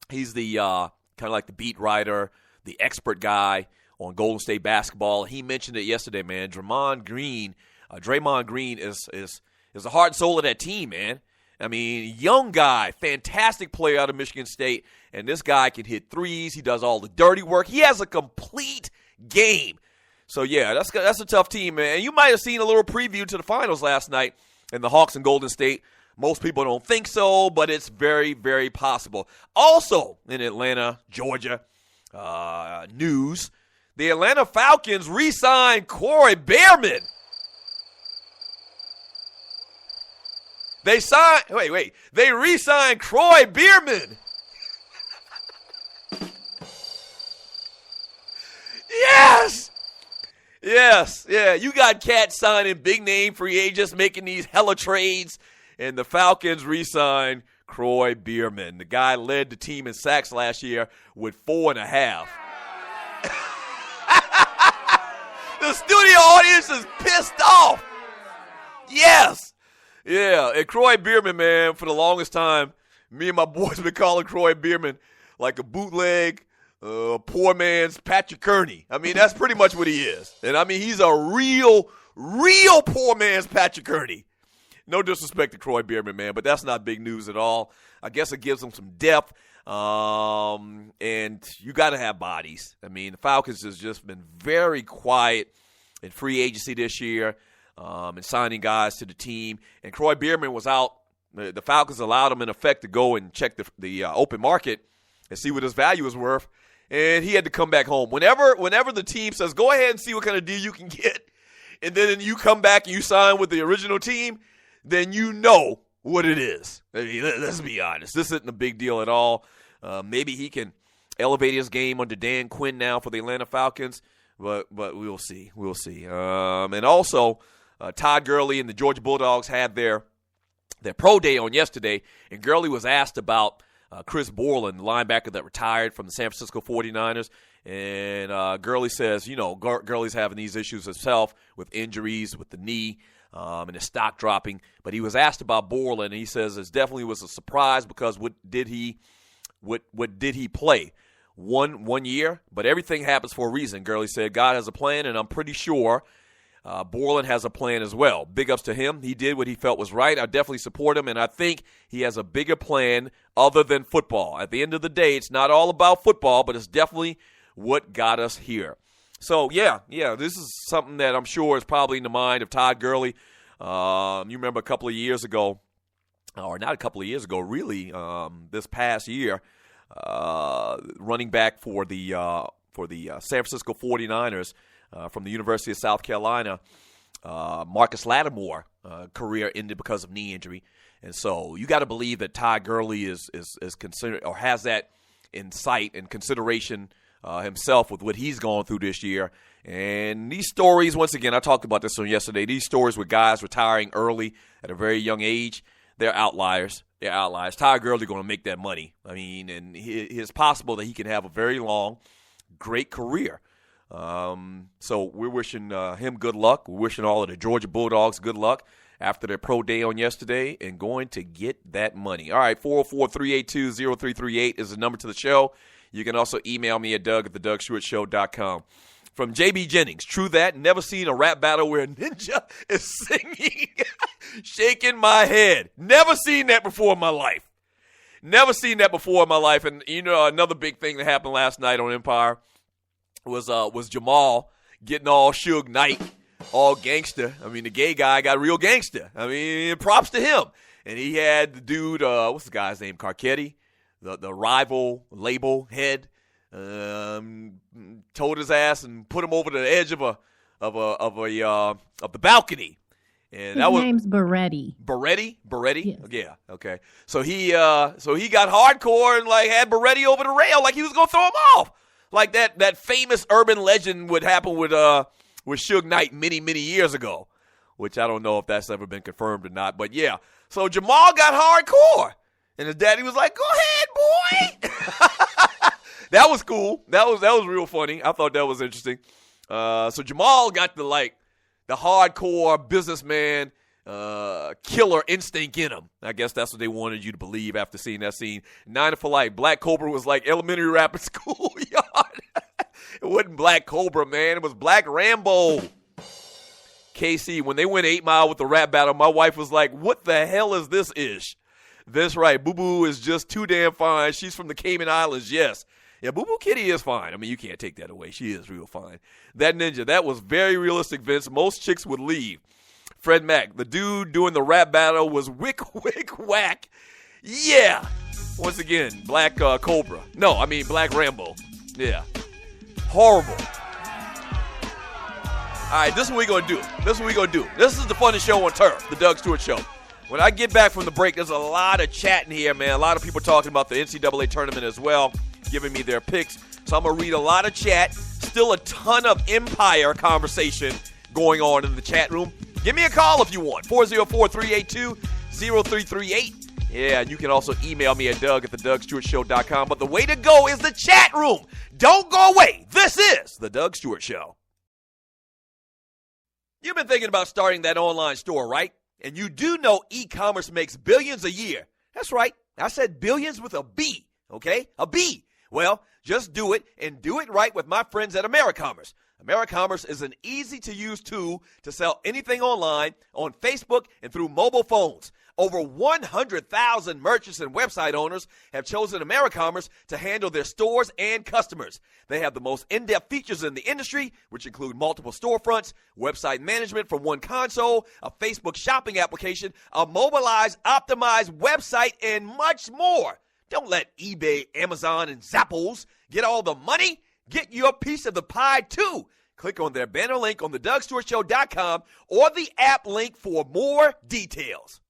Speaker 2: He's the kind of like the beat writer, the expert guy on Golden State basketball. He mentioned it yesterday, man. Draymond Green is the heart and soul of that team, man. I mean, young guy, fantastic player out of Michigan State, and this guy can hit threes. He does all the dirty work. He has a complete game. So, yeah, that's a tough team, man. And you might have seen a little preview to the finals last night in the Hawks and Golden State. Most people don't think so, but it's very, very possible. Also in Atlanta, Georgia, news, the Atlanta Falcons re-signed Corey Behrman. They re-signed Croy Bierman. Yes. Yeah, you got cats signing big name free agents, making these hella trades, and the Falcons re-signed Croy Bierman. The guy led the team in sacks last year with 4.5. The studio audience is pissed off. Yes. Yeah, and Croy Bierman, man, for the longest time, me and my boys been calling Croy Bierman like a bootleg, poor man's Patrick Kearney. I mean, that's pretty much what he is. And, I mean, he's a real poor man's Patrick Kearney. No disrespect to Croy Bierman, man, but that's not big news at all. I guess it gives him some depth, and you got to have bodies. I mean, the Falcons has just been very quiet in free agency this year. and signing guys to the team. And Croy Bierman was out. The Falcons allowed him, in effect, to go and check the open market and see what his value is worth. And he had to come back home. Whenever the team says, go ahead and see what kind of deal you can get, and then you come back and you sign with the original team, then you know what it is. I mean, let's be honest. This isn't a big deal at all. Maybe he can elevate his game under Dan Quinn now for the Atlanta Falcons, but we'll see. We'll see. And also, Todd Gurley and the Georgia Bulldogs had their pro day on yesterday, and Gurley was asked about Chris Borland, the linebacker that retired from the San Francisco 49ers. And Gurley says, Gurley's having these issues himself with injuries, with the knee, and his stock dropping. But he was asked about Borland, and he says it definitely was a surprise because what did he play? One year, but everything happens for a reason. Gurley said, God has a plan, and I'm pretty sure Borland has a plan as well. Big ups to him. He did what he felt was right. I definitely support him, and I think he has a bigger plan other than football. At the end of the day, it's not all about football, but it's definitely what got us here. So, yeah, this is something that I'm sure is probably in the mind of Todd Gurley. You remember a couple of years ago, or not a couple of years ago, really, this past year, running back for the San Francisco 49ers, from the University of South Carolina, Marcus Lattimore, career ended because of knee injury. And so you got to believe that Todd Gurley is considered, or has that in sight and consideration himself with what he's gone through this year. And these stories, once again, I talked about this on yesterday, these stories with guys retiring early at a very young age, they're outliers. They're outliers. Todd Gurley going to make that money. I mean, and it's possible that he can have a very long, great career. So we're wishing him good luck. We're wishing all of the Georgia Bulldogs good luck after their pro day on yesterday and going to get that money. All right, 404-382-0338 is the number to the show. You can also email me at doug@thedougstewartshow.com. From J.B. Jennings, true that, never seen a rap battle where a ninja is singing, shaking my head. Never seen that before in my life. Never seen that before in my life. And, another big thing that happened last night on Empire was Jamal getting all Suge Knight, all gangster. I mean, the gay guy got real gangster. I mean, props to him. And he had the dude, what's the guy's name, Carcetti, the rival label head, told his ass and put him over the edge of the balcony. And
Speaker 5: his name's Beretti.
Speaker 2: Beretti?
Speaker 5: Yes.
Speaker 2: Yeah, okay. So he got hardcore and had Beretti over the rail like he was gonna throw him off. Like that famous urban legend would happen with Suge Knight many, many years ago, which I don't know if that's ever been confirmed or not. But yeah, so Jamal got hardcore, and his daddy was like, "Go ahead, boy." That was cool. That was real funny. I thought that was interesting. So Jamal got the hardcore businessman killer instinct in him. I guess that's what they wanted you to believe after seeing that scene. 9 for Life. Black Cobra was like elementary rap at schoolyard. It wasn't Black Cobra, man. It was Black Rambo. KC, when they went 8 Mile with the rap battle, my wife was like, what the hell is this ish? That's right. Boo Boo is just too damn fine. She's from the Cayman Islands, yes. Yeah, Boo Boo Kitty is fine. I mean, you can't take that away. She is real fine. That ninja, that was very realistic, Vince. Most chicks would leave. Fred Mack, the dude doing the rap battle was Wick Whack. Yeah. Once again, Black Cobra. No, I mean Black Rambo. Yeah. Horrible. All right, this is what we're going to do. This is the funnest show on turf, the Doug Stewart Show. When I get back from the break, there's a lot of chatting here, man. A lot of people talking about the NCAA tournament as well, giving me their picks. So I'm going to read a lot of chat. Still a ton of Empire conversation going on in the chat room. Give me a call if you want, 404-382-0338. Yeah, and you can also email me at doug@thedougstewartshow.com. But the way to go is the chat room. Don't go away. This is the Doug Stewart Show. You've been thinking about starting that online store, right? And you do know e-commerce makes billions a year. That's right. I said billions with a B, okay? A B. Well, just do it and do it right with my friends at AmeriCommerce. AmeriCommerce is an easy-to-use tool to sell anything online, on Facebook, and through mobile phones. Over 100,000 merchants and website owners have chosen AmeriCommerce to handle their stores and customers. They have the most in-depth features in the industry, which include multiple storefronts, website management from one console, a Facebook shopping application, a mobilized, optimized website, and much more. Don't let eBay, Amazon, and Zappos get all the money. Get your piece of the pie, too. Click on their banner link on thedougstewartshow.com or the app link for more details.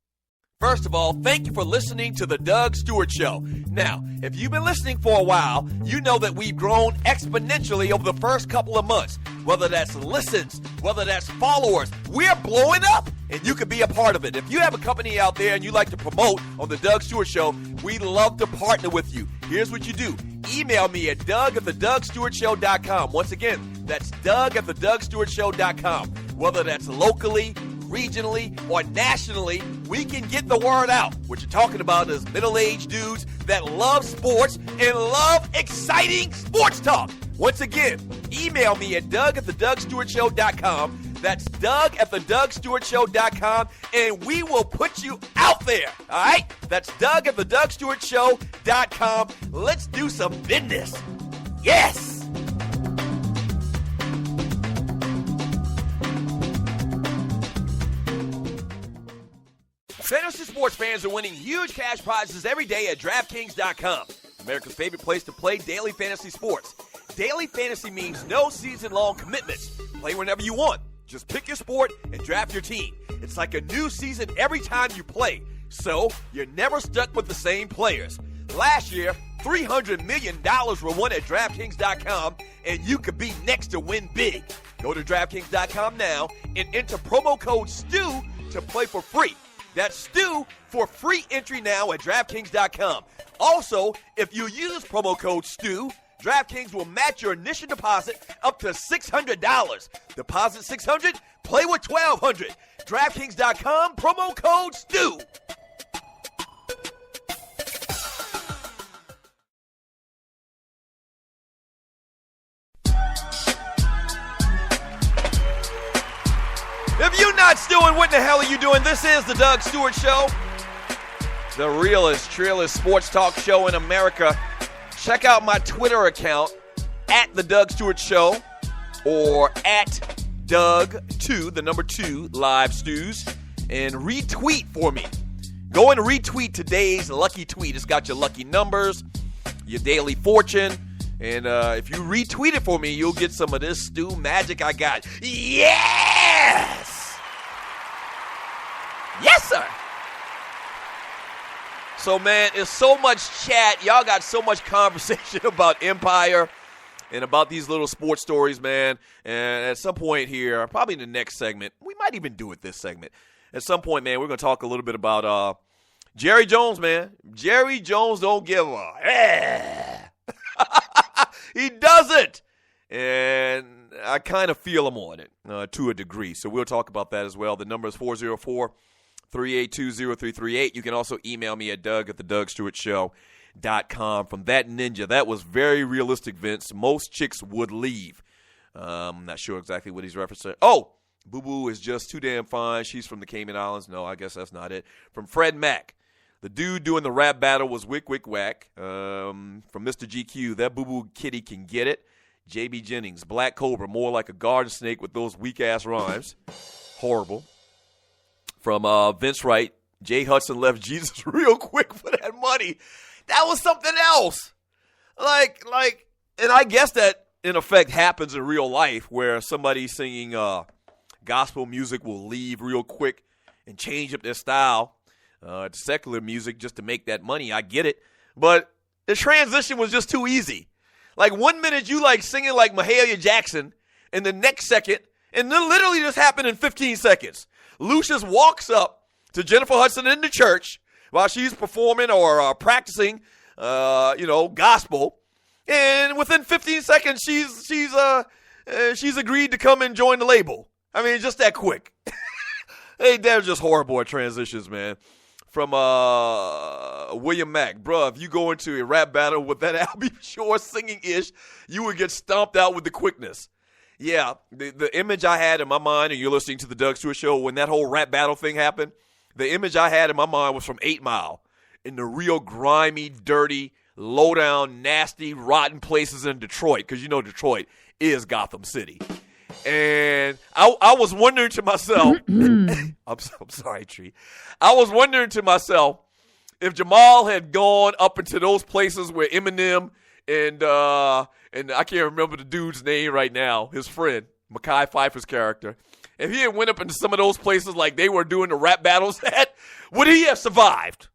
Speaker 2: First of all, thank you for listening to The Doug Stewart Show. Now, if you've been listening for a while, you know that we've grown exponentially over the first couple of months. Whether that's listens, whether that's followers, we're blowing up, and you can be a part of it. If you have a company out there and you like to promote on The Doug Stewart Show, we'd love to partner with you. Here's what you do. Email me at doug@thedougstewartshow.com. Once again, that's doug@thedougstewartshow.com. Whether that's locally, regionally, or nationally, we can get the word out. What you're talking about is middle-aged dudes that love sports and love exciting sports talk. Once again, email me at doug@thedougstewartshow.com. That's doug@thedougstewartshow.com, and we will put you out there. All right? That's doug@thedougstewartshow.com. Let's do some business. Yes! Fantasy sports fans are winning huge cash prizes every day at DraftKings.com. America's favorite place to play daily fantasy sports. Daily fantasy means no season-long commitments. Play whenever you want. Just pick your sport and draft your team. It's like a new season every time you play, so you're never stuck with the same players. Last year, $300 million were won at DraftKings.com, and you could be next to win big. Go to DraftKings.com now and enter promo code STU to play for free. That's STU for free entry now at DraftKings.com. Also, if you use promo code STU, DraftKings will match your initial deposit up to $600. Deposit $600, play with $1,200. DraftKings.com, promo code STU. If you're not stewing, what the hell are you doing? This is the Doug Stewart Show, the realest, trillest sports talk show in America. Check out my Twitter account, at the Doug Stewart Show, or at Doug2, the number 2, live stews, and retweet for me. Go and retweet today's lucky tweet. It's got your lucky numbers, your daily fortune, and if you retweet it for me, you'll get some of this stew magic I got. Yes! Yes, sir! So, man, it's so much chat. Y'all got so much conversation about Empire and about these little sports stories, man. And at some point here, probably in the next segment, we might even do it this segment. At some point, man, we're going to talk a little bit about Jerry Jones, man. Jerry Jones don't give a He doesn't. And I kind of feel him on it to a degree. So we'll talk about that as well. The number is 404-382-0338. You can also email me at doug@thedougstewartshow.com. From that ninja, that was very realistic, Vince. Most chicks would leave. I'm not sure exactly what he's referencing. Oh, Boo Boo is just too damn fine. She's from the Cayman Islands. No, I guess that's not it. From Fred Mack. The dude doing the rap battle was Wick Wick Whack. From Mr. GQ, that Boo Boo kitty can get it. J.B. Jennings, Black Cobra, more like a garden snake with those weak-ass rhymes. Horrible. From Vince Wright, Jay Hudson left Jesus real quick for that money. That was something else. Like, and I guess that, in effect, happens in real life where somebody singing gospel music will leave real quick and change up their style to secular music just to make that money. I get it. But the transition was just too easy. Like, 1 minute you like singing like Mahalia Jackson, and the next second, and then literally just happened in 15 seconds. Lucius walks up to Jennifer Hudson in the church while she's performing or practicing, gospel, and within 15 seconds she's agreed to come and join the label. I mean, just that quick. Hey, they're just horrible at transitions, man. From William Mack. Bruh, if you go into a rap battle with that Albie Shore singing-ish, you would get stomped out with the quickness. Yeah, the image I had in my mind, and you're listening to the Doug Stewart Show, when that whole rap battle thing happened, the image I had in my mind was from 8 Mile, in the real grimy, dirty, low-down, nasty, rotten places in Detroit, because you know Detroit is Gotham City. And I was wondering to myself, I'm sorry, Tree. I was wondering to myself if Jamal had gone up into those places where Eminem and I can't remember the dude's name right now, his friend, Mekhi Phifer's character, if he had went up into some of those places like they were doing the rap battles at, would he have survived?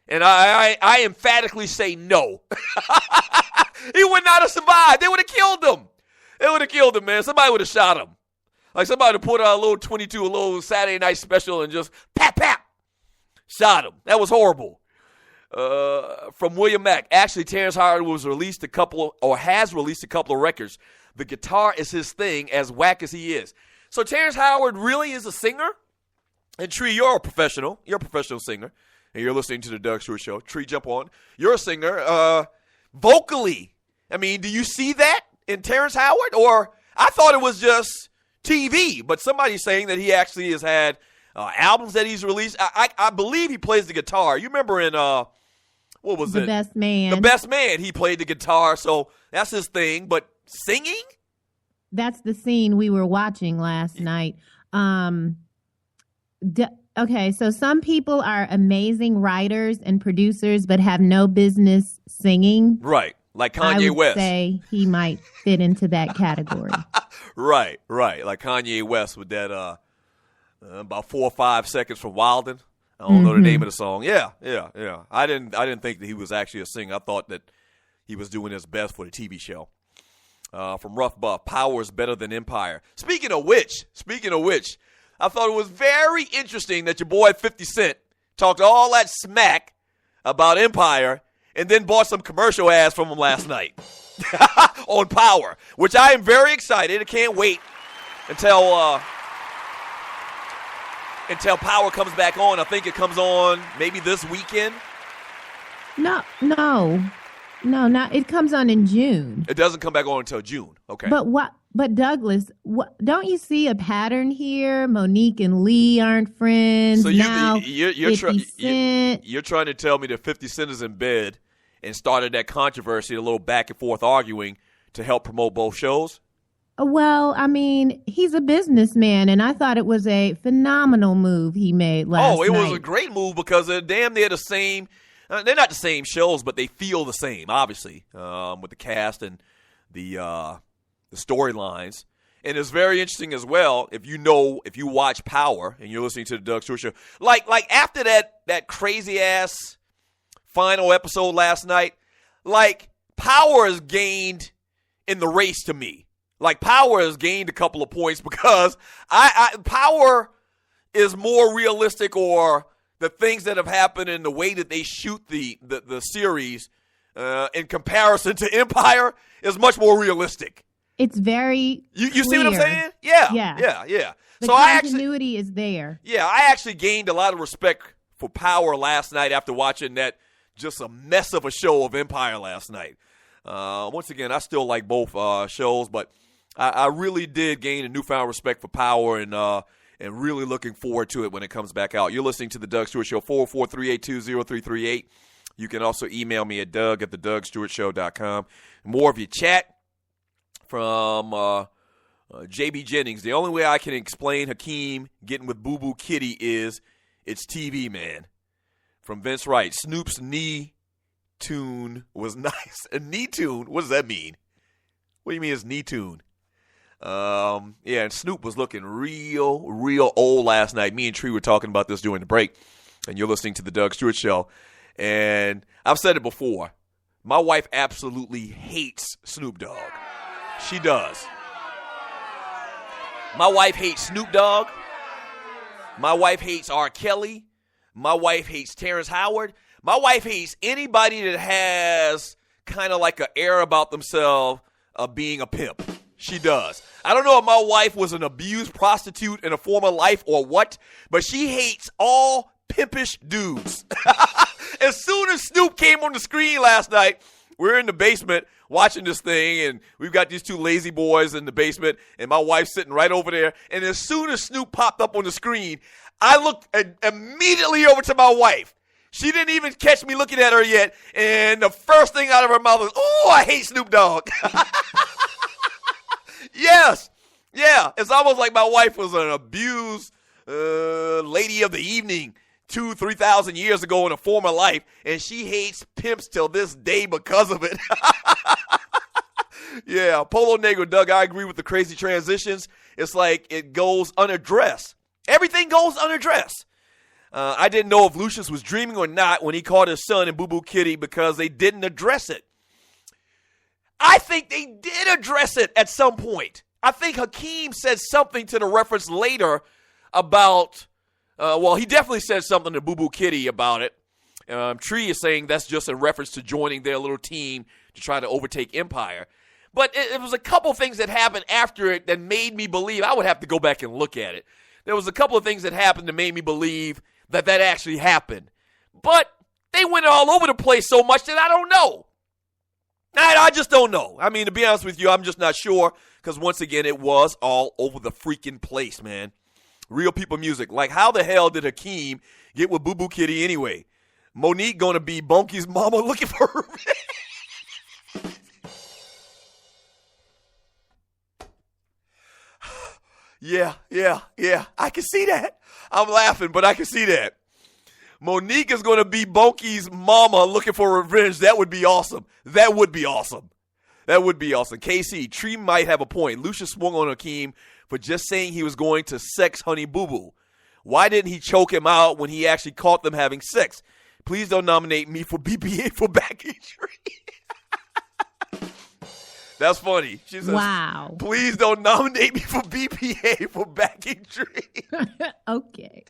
Speaker 2: And I emphatically say no. He would not have survived. They would have killed him. They would have killed him, man. Somebody would have shot him. Like somebody would have put out a little 22, a little Saturday night special and just pap, pap, shot him. That was horrible. From William Mack. Actually, Terrence Howard has released a couple of records. The guitar is his thing, as whack as he is. So Terrence Howard really is a singer? And Tree, you're a professional. You're a professional singer. And you're listening to the Doug Stewart Show. Tree, jump on. You're a singer. Vocally, I mean, do you see that in Terrence Howard? Or I thought it was just TV, but somebody's saying that he actually has had albums that he's released. I believe he plays the guitar. You remember in, what was it?
Speaker 5: The Best Man.
Speaker 2: The Best Man, he played the guitar, so that's his thing. But singing?
Speaker 5: That's the scene we were watching last night. Okay, so some people are amazing writers and producers but have no business singing.
Speaker 2: Right, like Kanye West.
Speaker 5: I would say he might fit into that category.
Speaker 2: Right, like Kanye West with that about 4 or 5 seconds from Wildin'. I don't know the name of the song. Yeah. I didn't think that he was actually a singer. I thought that he was doing his best for the TV show. From Rough Buff, Power is better than Empire. Speaking of which, I thought it was very interesting that your boy 50 Cent talked all that smack about Empire and then bought some commercial ads from him last night on Power, which I am very excited. I can't wait until Power comes back on. I think it comes on maybe this weekend.
Speaker 5: No, it comes on in June.
Speaker 2: It doesn't come back on until June. Okay.
Speaker 5: But Douglas, don't you see a pattern here? Monique and Lee aren't friends.
Speaker 2: So you're trying to tell me that 50 Cent is in bed and started that controversy, a little back and forth arguing to help promote both shows?
Speaker 5: Well, I mean, he's a businessman, and I thought it was a phenomenal move he made last night.
Speaker 2: Oh, it was a great move because they're damn near the same. They're not the same shows, but they feel the same, obviously, with the cast and the storylines. And it's very interesting as well if you watch Power and you're listening to the Doug Stewart Show. Like after that crazy-ass final episode last night, like Power has gained in the race to me. Like Power has gained a couple of points because Power is more realistic, or the things that have happened and the way that they shoot the series in comparison to Empire is much more realistic.
Speaker 5: It's very
Speaker 2: You see what I'm saying? Yeah.
Speaker 5: The
Speaker 2: So
Speaker 5: continuity is there.
Speaker 2: Yeah, I actually gained a lot of respect for Power last night after watching that just a mess of a show of Empire last night. Once again, I still like both shows, but I really did gain a newfound respect for Power and really looking forward to it when it comes back out. You're listening to the Doug Stewart Show, 404-382-0338. You can also email me at doug@thedougstewartshow.com. More of your chat from JB Jennings. The only way I can explain Hakeem getting with Boo Boo Kitty is it's TV, man. From Vince Wright. Snoop's knee tune was nice. A knee tune? What does that mean? What do you mean it's knee tune? And Snoop was looking real old last night. Me and Tree were talking about this during the break, and you're listening to the Doug Stewart Show. And I've said it before. My wife absolutely hates Snoop Dogg. She does. My wife hates Snoop Dogg. My wife hates R. Kelly. My wife hates Terrence Howard. My wife hates anybody that has kind of like an air about themselves of being a pimp. She does. I don't know if my wife was an abused prostitute in a former life or what, but she hates all pimpish dudes. As soon as Snoop came on the screen last night, we're in the basement watching this thing, and we've got these two lazy boys in the basement, and my wife's sitting right over there. And as soon as Snoop popped up on the screen, I looked immediately over to my wife. She didn't even catch me looking at her yet, and the first thing out of her mouth was, "Oh, I hate Snoop Dogg." Yes. Yeah. It's almost like my wife was an abused lady of the evening 2,000-3,000 years ago in a former life, and she hates pimps till this day because of it. Yeah, Polo Negro, Doug, I agree with the crazy transitions. It's like it goes unaddressed. Everything goes unaddressed. I didn't know if Lucius was dreaming or not when he called his son and Boo Boo Kitty because they didn't address it. I think they did address it at some point. I think Hakeem said something to the reference later about, he definitely said something to Boo Boo Kitty about it. Tree is saying that's just in reference to joining their little team to try to overtake Empire. But it was a couple things that happened after it that made me believe. I would have to go back and look at it. There was a couple of things that happened that made me believe that actually happened. But they went all over the place so much that I don't know. I just don't know. I mean, to be honest with you, I'm just not sure because, once again, it was all over the freaking place, man. Real people music. Like, how the hell did Hakeem get with Boo Boo Kitty anyway? Monique going to be Bunky's mama looking for her. Yeah. I can see that. I'm laughing, but I can see that. Monique is going to be Bunky's mama looking for revenge. That would be awesome. KC, Tree might have a point. Lucius swung on Hakeem for just saying he was going to sex Honey Boo Boo. Why didn't he choke him out when he actually caught them having sex? Please don't nominate me for BPA for backing Tree. That's funny. She says,
Speaker 5: wow.
Speaker 2: Please don't nominate me for BPA for backing Tree.
Speaker 5: Okay.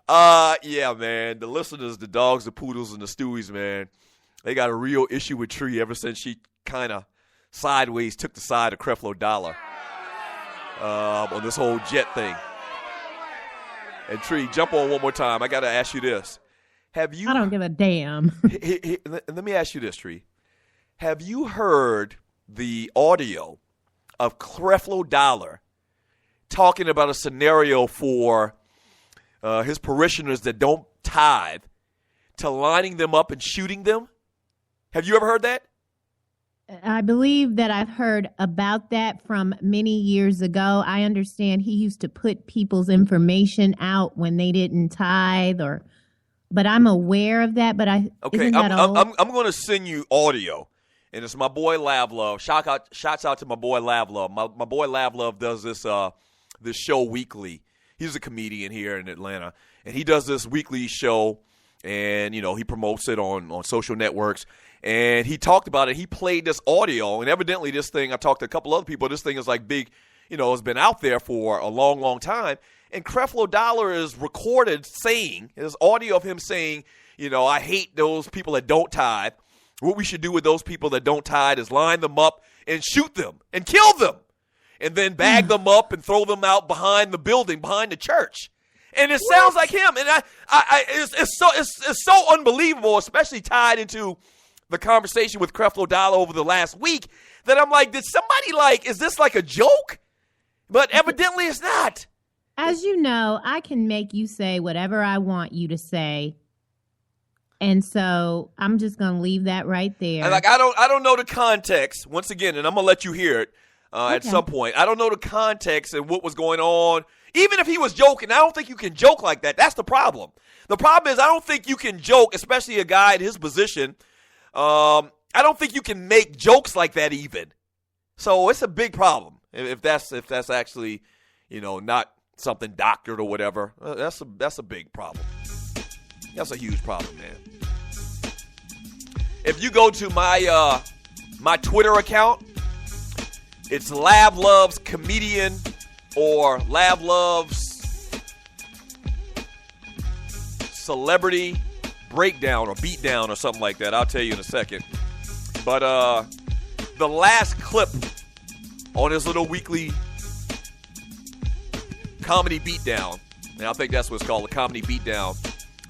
Speaker 2: Yeah, man. The listeners, the dogs, the poodles, and the Stewies, man, they got a real issue with Tree ever since she kind of sideways took the side of Creflo Dollar on this whole jet thing. And Tree, jump on one more time. I got to ask you this.
Speaker 5: I don't give a damn.
Speaker 2: Let me ask you this, Tree. Have you heard the audio of Creflo Dollar talking about a scenario for his parishioners that don't tithe to lining them up and shooting them? Have you ever heard that?
Speaker 5: I believe that I've heard about that from many years ago. I understand he used to put people's information out when they didn't tithe, but I'm aware of that. But
Speaker 2: okay, I'm going to send you audio, and it's my boy Lav Love. Shouts out to my boy Lav Love. My boy Lav Love does this show weekly. He's a comedian here in Atlanta, and he does this weekly show, and he promotes it on social networks. And he talked about it. He played this audio, and evidently this thing, I talked to a couple other people, this thing is like big, it's been out there for a long, long time. And Creflo Dollar is recorded saying, there's audio of him saying, I hate those people that don't tithe. What we should do with those people that don't tithe is line them up and shoot them and kill them. And then bag them up and throw them out behind the building, behind the church. And it sounds like him. And it's so unbelievable, especially tied into the conversation with Creflo Dollar over the last week, that I'm like, did somebody is this like a joke? But evidently it's not.
Speaker 5: As you know, I can make you say whatever I want you to say. And so I'm just going to leave that right there.
Speaker 2: And I don't know the context, once again, and I'm going to let you hear it at some point. I don't know the context and what was going on. Even if he was joking, I don't think you can joke like that. That's the problem. The problem is I don't think you can joke, especially a guy in his position. I don't think you can make jokes like that even. So it's a big problem if that's actually, not something doctored or whatever. That's a big problem. That's a huge problem, man. If you go to my my Twitter account, it's Lav Loves Comedian or Lav Loves Celebrity Breakdown or Beatdown or something like that. I'll tell you in a second. But the last clip on his little weekly comedy beatdown, and I think that's what it's called, the comedy beatdown,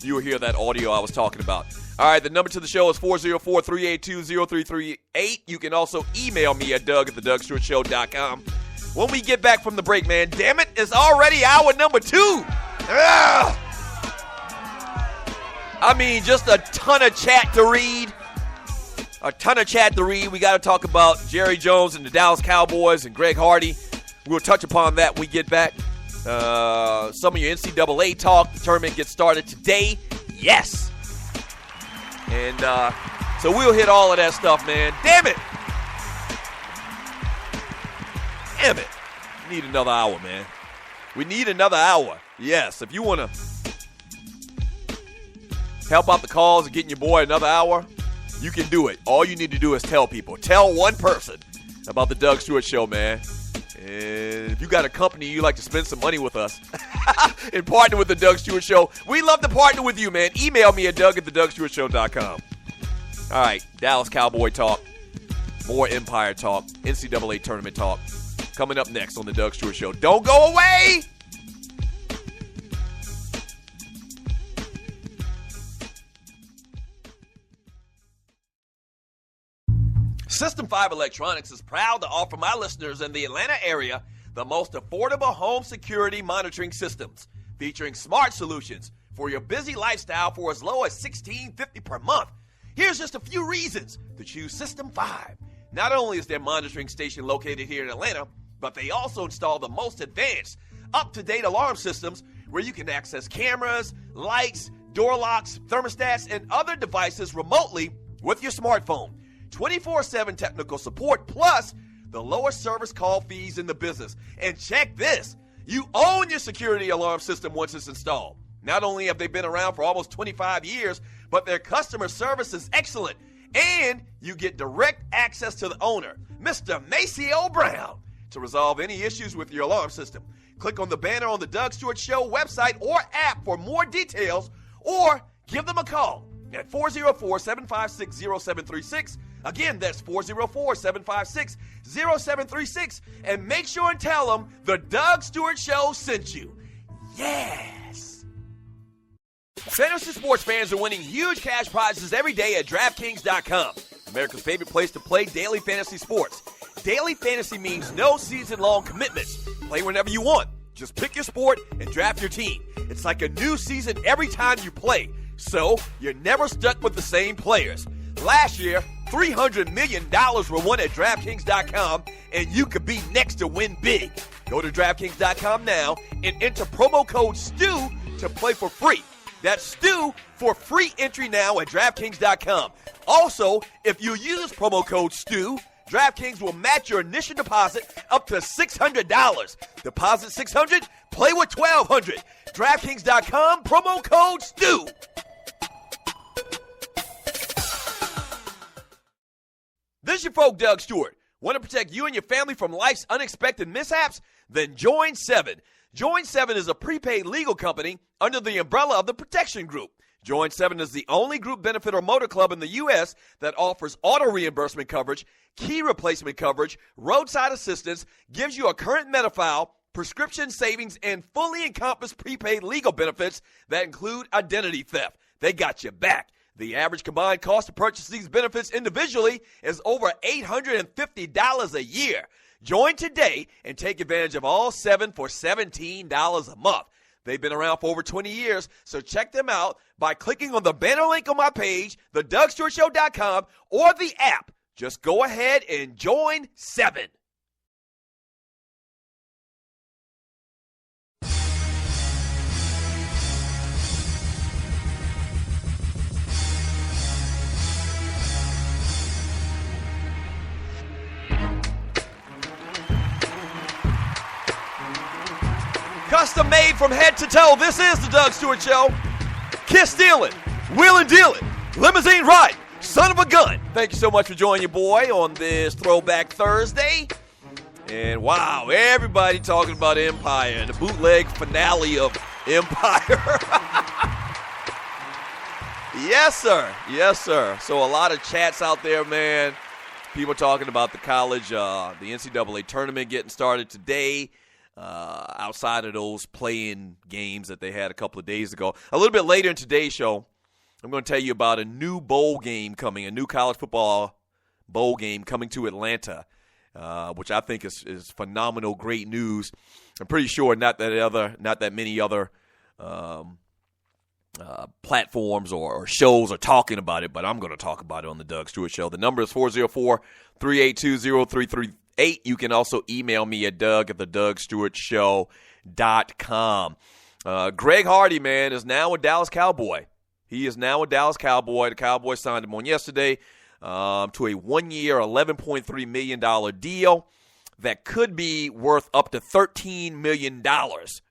Speaker 2: you will hear that audio I was talking about. All right, the number to the show is 404-382-0338. You can also email me at Doug@thedougstewartshow.com. When we get back from the break, man, damn it, it's already hour number 2. Ugh. I mean, just a ton of chat to read. We got to talk about Jerry Jones and the Dallas Cowboys and Greg Hardy. We'll touch upon that when we get back. Some of your NCAA talk. The tournament gets started today. Yes. And so we'll hit all of that stuff, man. Damn it. We need another hour, man. We need another hour. Yes. If you want to help out the cause and getting your boy another hour, you can do it. All you need to do is tell people. Tell one person about the Doug Stewart Show, man. And if you got a company you like to spend some money with us and partner with the Doug Stewart Show, we love to partner with you, man. Email me at doug@thedougstewartshow.com. All right, Dallas Cowboy talk, more Empire talk, NCAA tournament talk, coming up next on the Doug Stewart Show. Don't go away! System 5 Electronics is proud to offer my listeners in the Atlanta area the most affordable home security monitoring systems, featuring smart solutions for your busy lifestyle for as low as $16.50 per month. Here's just a few reasons to choose System 5. Not only is their monitoring station located here in Atlanta, but they also install the most advanced, up-to-date alarm systems where you can access cameras, lights, door locks, thermostats, and other devices remotely with your smartphone. 24/7 technical support, plus the lowest service call fees in the business. And check this, you own your security alarm system once it's installed. Not only have they been around for almost 25 years, but their customer service is excellent. And you get direct access to the owner, Mr. Maceo Brown, to resolve any issues with your alarm system. Click on the banner on the Doug Stewart Show website or app for more details, or give them a call at 404-756-0736. Again, that's 404-756-0736. And make sure and tell them the Doug Stewart Show sent you. Yes! Fantasy sports fans are winning huge cash prizes every day at DraftKings.com, America's favorite place to play daily fantasy sports. Daily fantasy means no season-long commitments. Play whenever you want. Just pick your sport and draft your team. It's like a new season every time you play, so you're never stuck with the same players. Last year, $300 million were won at DraftKings.com, and you could be next to win big. Go to DraftKings.com now and enter promo code STU to play for free. That's STU for free entry now at DraftKings.com. Also, if you use promo code STU, DraftKings will match your initial deposit up to $600. Deposit $600, play with $1,200. DraftKings.com, promo code STU. This is your folk, Doug Stewart. Want to protect you and your family from life's unexpected mishaps? Then join 7. Join 7 is a prepaid legal company under the umbrella of the Protection Group. Join 7 is the only group benefit or motor club in the U.S. that offers auto reimbursement coverage, key replacement coverage, roadside assistance, gives you a current Medi-File, prescription savings, and fully encompassed prepaid legal benefits that include identity theft. They got you back. The average combined cost to purchase these benefits individually is over $850 a year. Join today and take advantage of all 7 for $17 a month. They've been around for over 20 years, so check them out by clicking on the banner link on my page, thedougstewartshow.com, or the app. Just go ahead and join 7. Custom made from head to toe. This is the Doug Stewart Show. Kiss stealing, wheeling dealing, limousine riding, son of a gun. Thank you so much for joining your boy on this Throwback Thursday. And wow, everybody talking about Empire and the bootleg finale of Empire. Yes, sir. Yes, sir. So a lot of chats out there, man. People talking about the college, the NCAA tournament getting started today. Outside of those play-in games that they had a couple of days ago. A little bit later in today's show, I'm going to tell you about a new bowl game coming, a new college football bowl game coming to Atlanta, which I think is phenomenal, great news. I'm pretty sure not that many other platforms or shows are talking about it, but I'm going to talk about it on the Doug Stewart Show. The number is 404-382-0338. You can also email me at doug@thedougstewartshow.com. Greg Hardy, man, is now a Dallas Cowboy. He is now a Dallas Cowboy. The Cowboys signed him on yesterday to a 1-year, $11.3 million deal that could be worth up to $13 million,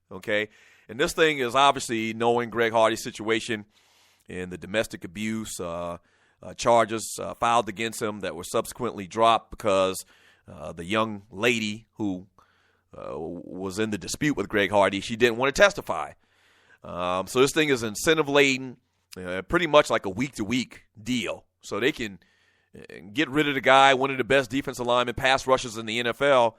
Speaker 2: okay? And this thing is obviously, knowing Greg Hardy's situation and the domestic abuse charges filed against him that were subsequently dropped because the young lady who was in the dispute with Greg Hardy, she didn't want to testify. So this thing is incentive-laden, pretty much like a week-to-week deal. So they can get rid of the guy, one of the best defensive linemen, pass rushers in the NFL,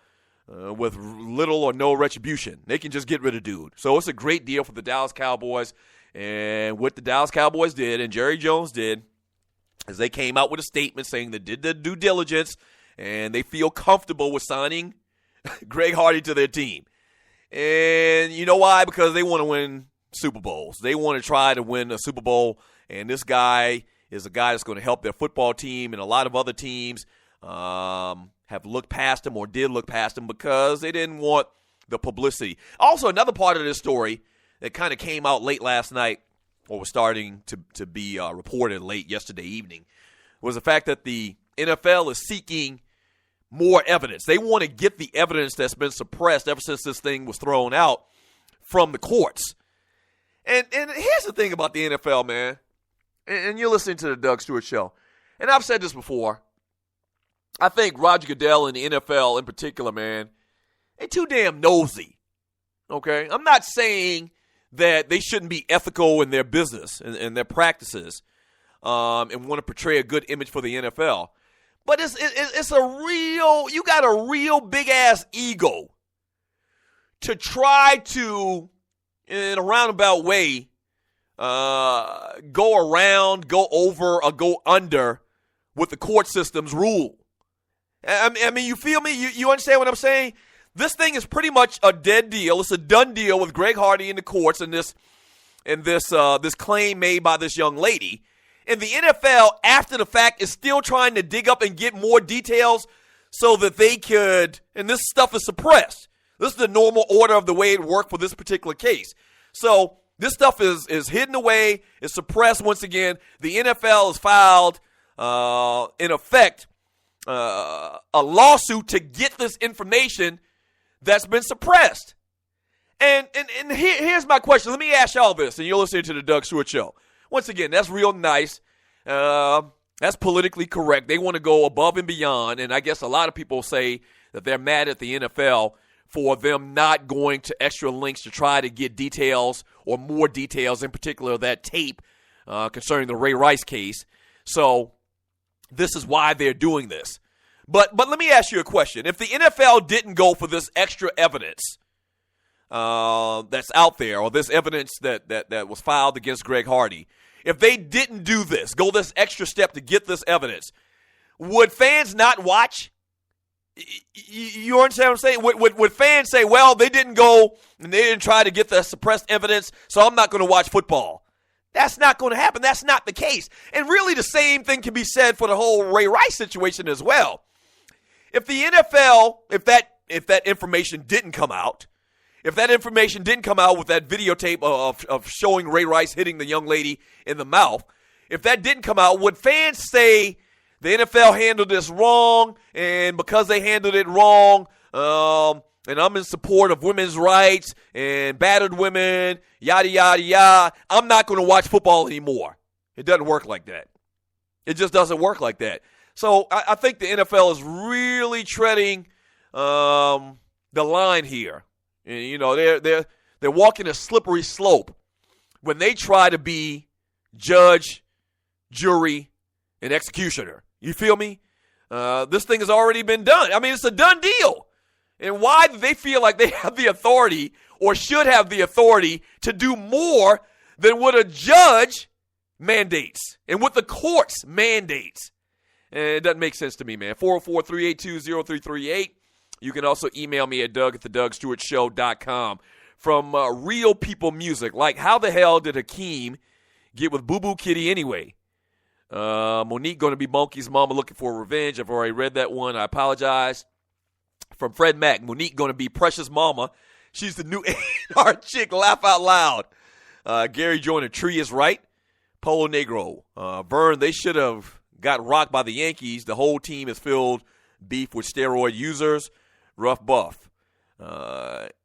Speaker 2: with little or no retribution. They can just get rid of dude. So it's a great deal for the Dallas Cowboys. And what the Dallas Cowboys did and Jerry Jones did is they came out with a statement saying they did the due diligence and they feel comfortable with signing Greg Hardy to their team. And you know why? Because they want to win Super Bowls. They want to try to win a Super Bowl. And this guy is a guy that's going to help their football team, and a lot of other teams have looked past him or did look past him because they didn't want the publicity. Also, another part of this story that kind of came out late last night, or was starting to be reported late yesterday evening, was the fact that the NFL is seeking more evidence. They want to get the evidence that's been suppressed ever since this thing was thrown out from the courts. And here's the thing about the NFL, man. And you're listening to the Doug Stewart Show. And I've said this before. I think Roger Goodell and the NFL in particular, man, they too damn nosy. Okay? I'm not saying that they shouldn't be ethical in their business and their practices and want to portray a good image for the NFL. But it's a real, you got a real big-ass ego to try to, in a roundabout way, go around, go over, or go under what the court system's rule. I mean, you feel me? You understand what I'm saying? This thing is pretty much a dead deal. It's a done deal with Greg Hardy in the courts and this claim made by this young lady. And the NFL, after the fact, is still trying to dig up and get more details so that they could, and this stuff is suppressed. This is the normal order of the way it worked for this particular case. So this stuff is hidden away, is suppressed once again. The NFL has filed, in effect, a lawsuit to get this information that's been suppressed. And here's my question. Let me ask y'all this, and you're listening to the Doug Stewart Show. Once again, that's real nice. That's politically correct. They want to go above and beyond, and I guess a lot of people say that they're mad at the NFL for them not going to extra links to try to get details or more details, in particular that tape concerning the Ray Rice case. So this is why they're doing this. But let me ask you a question. If the NFL didn't go for this extra evidence that's out there, or this evidence that was filed against Greg Hardy, if they didn't do this, go this extra step to get this evidence, would fans not watch? You understand what I'm saying? Would fans say, well, they didn't go and they didn't try to get the suppressed evidence, so I'm not going to watch football? That's not going to happen. That's not the case. And really the same thing can be said for the whole Ray Rice situation as well. If the NFL, if that information didn't come out, if that information didn't come out with that videotape of showing Ray Rice hitting the young lady in the mouth, if that didn't come out, would fans say the NFL handled this wrong, and because they handled it wrong, and I'm in support of women's rights and battered women, yada, yada, yada, I'm not going to watch football anymore? It doesn't work like that. It just doesn't work like that. So I think the NFL is really treading the line here. And, you know, they're walking a slippery slope when they try to be judge, jury, and executioner. You feel me? This thing has already been done. I mean, it's a done deal. And why do they feel like they have the authority or should have the authority to do more than what a judge mandates and what the courts mandates? And it doesn't make sense to me, man. 404-382-0338. You can also email me at Doug@thedougstewartshow.com from Real People Music. Like, how the hell did Hakeem get with Boo Boo Kitty anyway? Monique going to be Monkey's mama looking for revenge. I've already read that one. I apologize. From Fred Mack, Monique going to be Precious Mama. She's the new A&R chick. Laugh out loud. Gary Joyner, Tree is right. Polo Negro. Vern, they should have got rocked by the Yankees. The whole team is filled beef with steroid users. Rough Buff.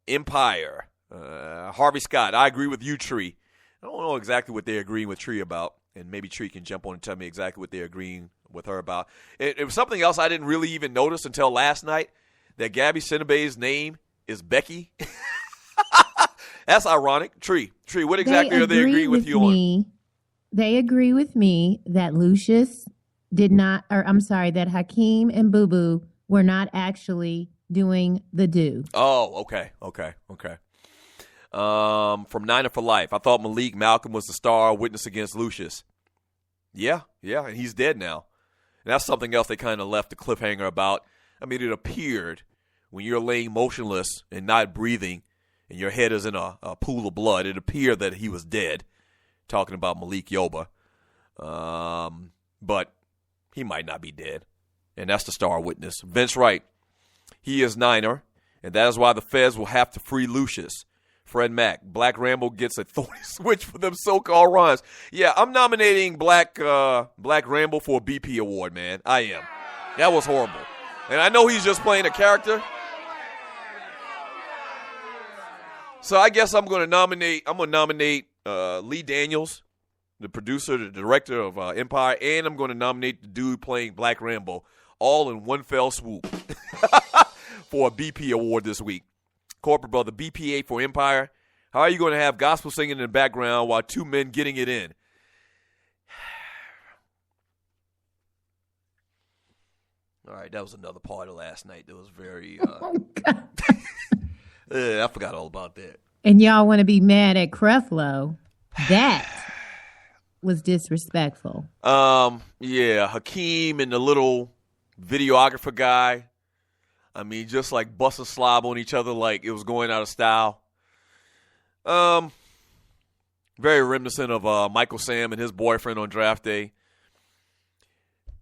Speaker 2: Empire. Harvey Scott, I agree with you, Tree. I don't know exactly what they're agreeing with Tree about, and maybe Tree can jump on and tell me exactly what they're agreeing with her about. It was something else I didn't really even notice until last night, that Gabby Sidibe's name is Becky. That's ironic. Tree, what exactly are they agreeing with you on?
Speaker 5: They agree with me that Lucius did not, or I'm sorry, that Hakeem and Boo Boo were not actually doing the do.
Speaker 2: Oh, okay. From Niner for Life, I thought Malik Malcolm was the star witness against Lucius. Yeah, and he's dead now. And that's something else they kind of left the cliffhanger about. I mean, it appeared when you're laying motionless and not breathing and your head is in a pool of blood, it appeared that he was dead, talking about Malik Yoba. But he might not be dead. And that's the star witness. Vince Wright, he is Niner, and that is why the feds will have to free Lucius. Fred Mack, Black Rambo gets a thorny switch for them so-called runs. Yeah, I'm nominating Black Rambo for a BP award, man. I am. That was horrible. And I know he's just playing a character. So I guess I'm going to nominate Lee Daniels, the producer, the director of Empire, and I'm going to nominate the dude playing Black Rambo, all in one fell swoop for a BP award this week. Corporate brother, BPA for Empire. How are you going to have gospel singing in the background while two men getting it in? All right, that was another part of last night that was very I forgot all about that.
Speaker 5: And y'all want to be mad at Creflo. That was disrespectful.
Speaker 2: Yeah, Hakeem and the little videographer guy. I mean, just like busting slob on each other like it was going out of style. Very reminiscent of Michael Sam and his boyfriend on draft day.